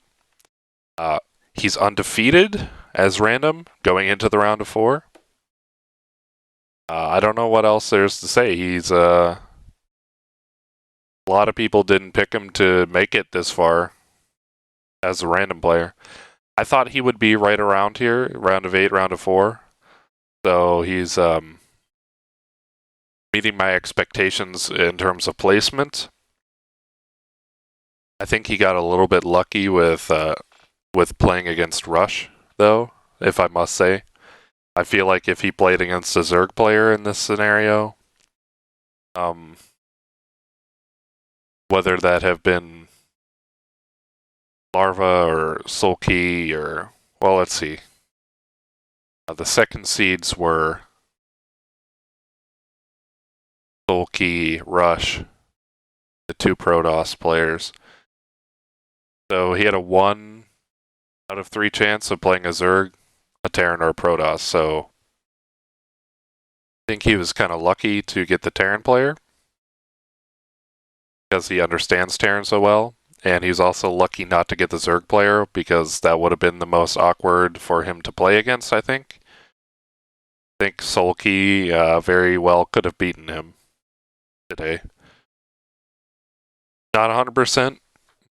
He's undefeated as random going into the round of 4. I don't know what else there's to say. He's a lot of people didn't pick him to make it this far as a random player. I thought he would be right around here, round of 8, round of 4. So he's meeting my expectations in terms of placement. I think he got a little bit lucky with playing against Rush, though, if I must say. I feel like if he played against a Zerg player in this scenario, whether that have been Larva or Sulky or, well, let's see. The second seeds were Sulky, Rush, the 2 Protoss players. So he had a 1 out of 3 chance of playing a Zerg, a Terran, or a Protoss. So I think he was kind of lucky to get the Terran player because he understands Terran so well. And he's also lucky not to get the Zerg player because that would have been the most awkward for him to play against, I think. I think Sulky very well could have beaten him today. Not 100%,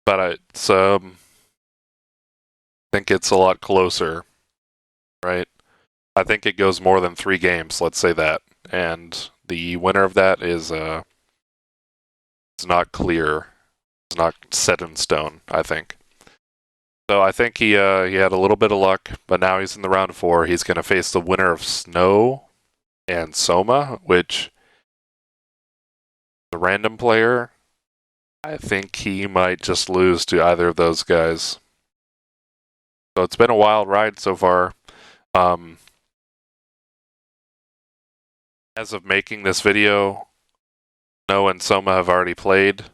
but I think it's a lot closer, right? I think it goes more than 3 games, let's say that. And the winner of that is not clear. It's not set in stone, I think. So I think he had a little bit of luck, but now he's in the round of 4. He's going to face the winner of Snow and Soma, which the random player, I think he might just lose to either of those guys. So it's been a wild ride so far. As of making this video, Snow and Soma have already played.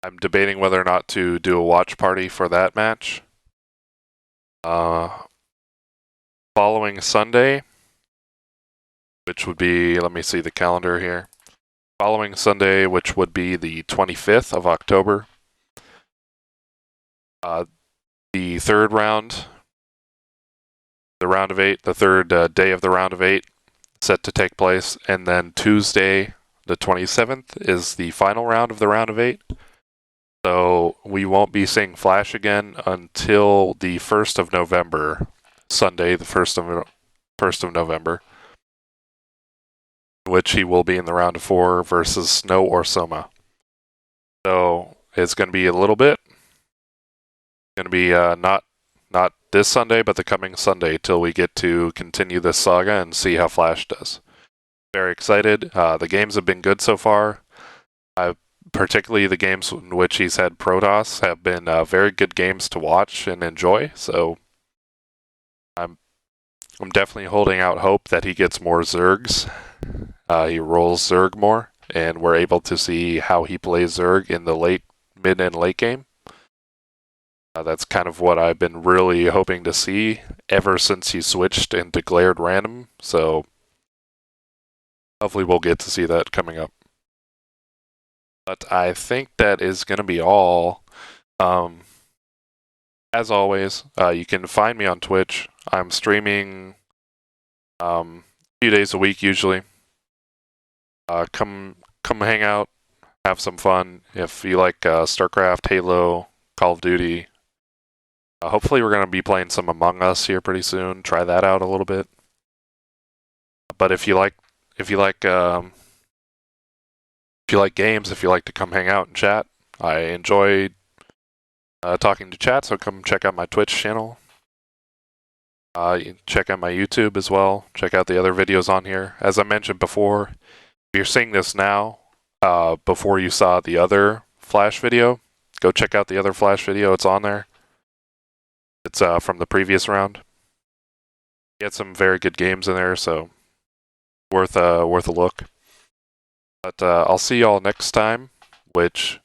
I'm debating whether or not to do a watch party for that match. Following Sunday, which would be, let me see the calendar here. Following Sunday, which would be the 25th of October, the third round, the round of 8, the third day of the round of 8, set to take place, and then Tuesday, the 27th, is the final round of the round of 8. So we won't be seeing FlaSh again until the 1st of November, Sunday, the 1st of November, in which he will be in the round of 4 versus Snow or Soma. So it's going to be a little bit. It's going to be not this Sunday, but the coming Sunday till we get to continue this saga and see how FlaSh does. Very excited. The games have been good so far. Particularly the games in which he's had Protoss have been very good games to watch and enjoy. So I'm definitely holding out hope that he gets more Zergs. He rolls Zerg more, and we're able to see how he plays Zerg in the mid and late game. That's kind of what I've been really hoping to see ever since he switched and declared random. So hopefully we'll get to see that coming up. But I think that is going to be all. As always, you can find me on Twitch. I'm streaming a few days a week usually. Come hang out, have some fun. If you like StarCraft, Halo, Call of Duty, hopefully we're going to be playing some Among Us here pretty soon. Try that out a little bit. But if you like games, if you like to come hang out and chat, I enjoy talking to chat, so come check out my Twitch channel. Check out my YouTube as well. Check out the other videos on here. As I mentioned before, if you're seeing this now, before you saw the other FlaSh video, go check out the other FlaSh video. It's on there. It's from the previous round. Get some very good games in there, so worth a look. But I'll see y'all next time, which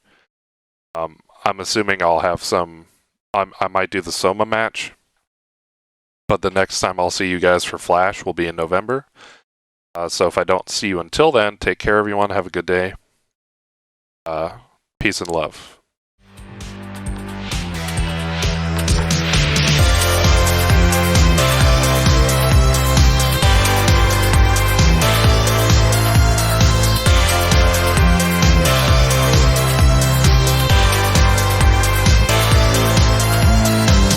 I'm assuming I'll have some. I might do the Soma match, but the next time I'll see you guys for FlaSh will be in November. So if I don't see you until then, take care, everyone. Have a good day. Peace and love.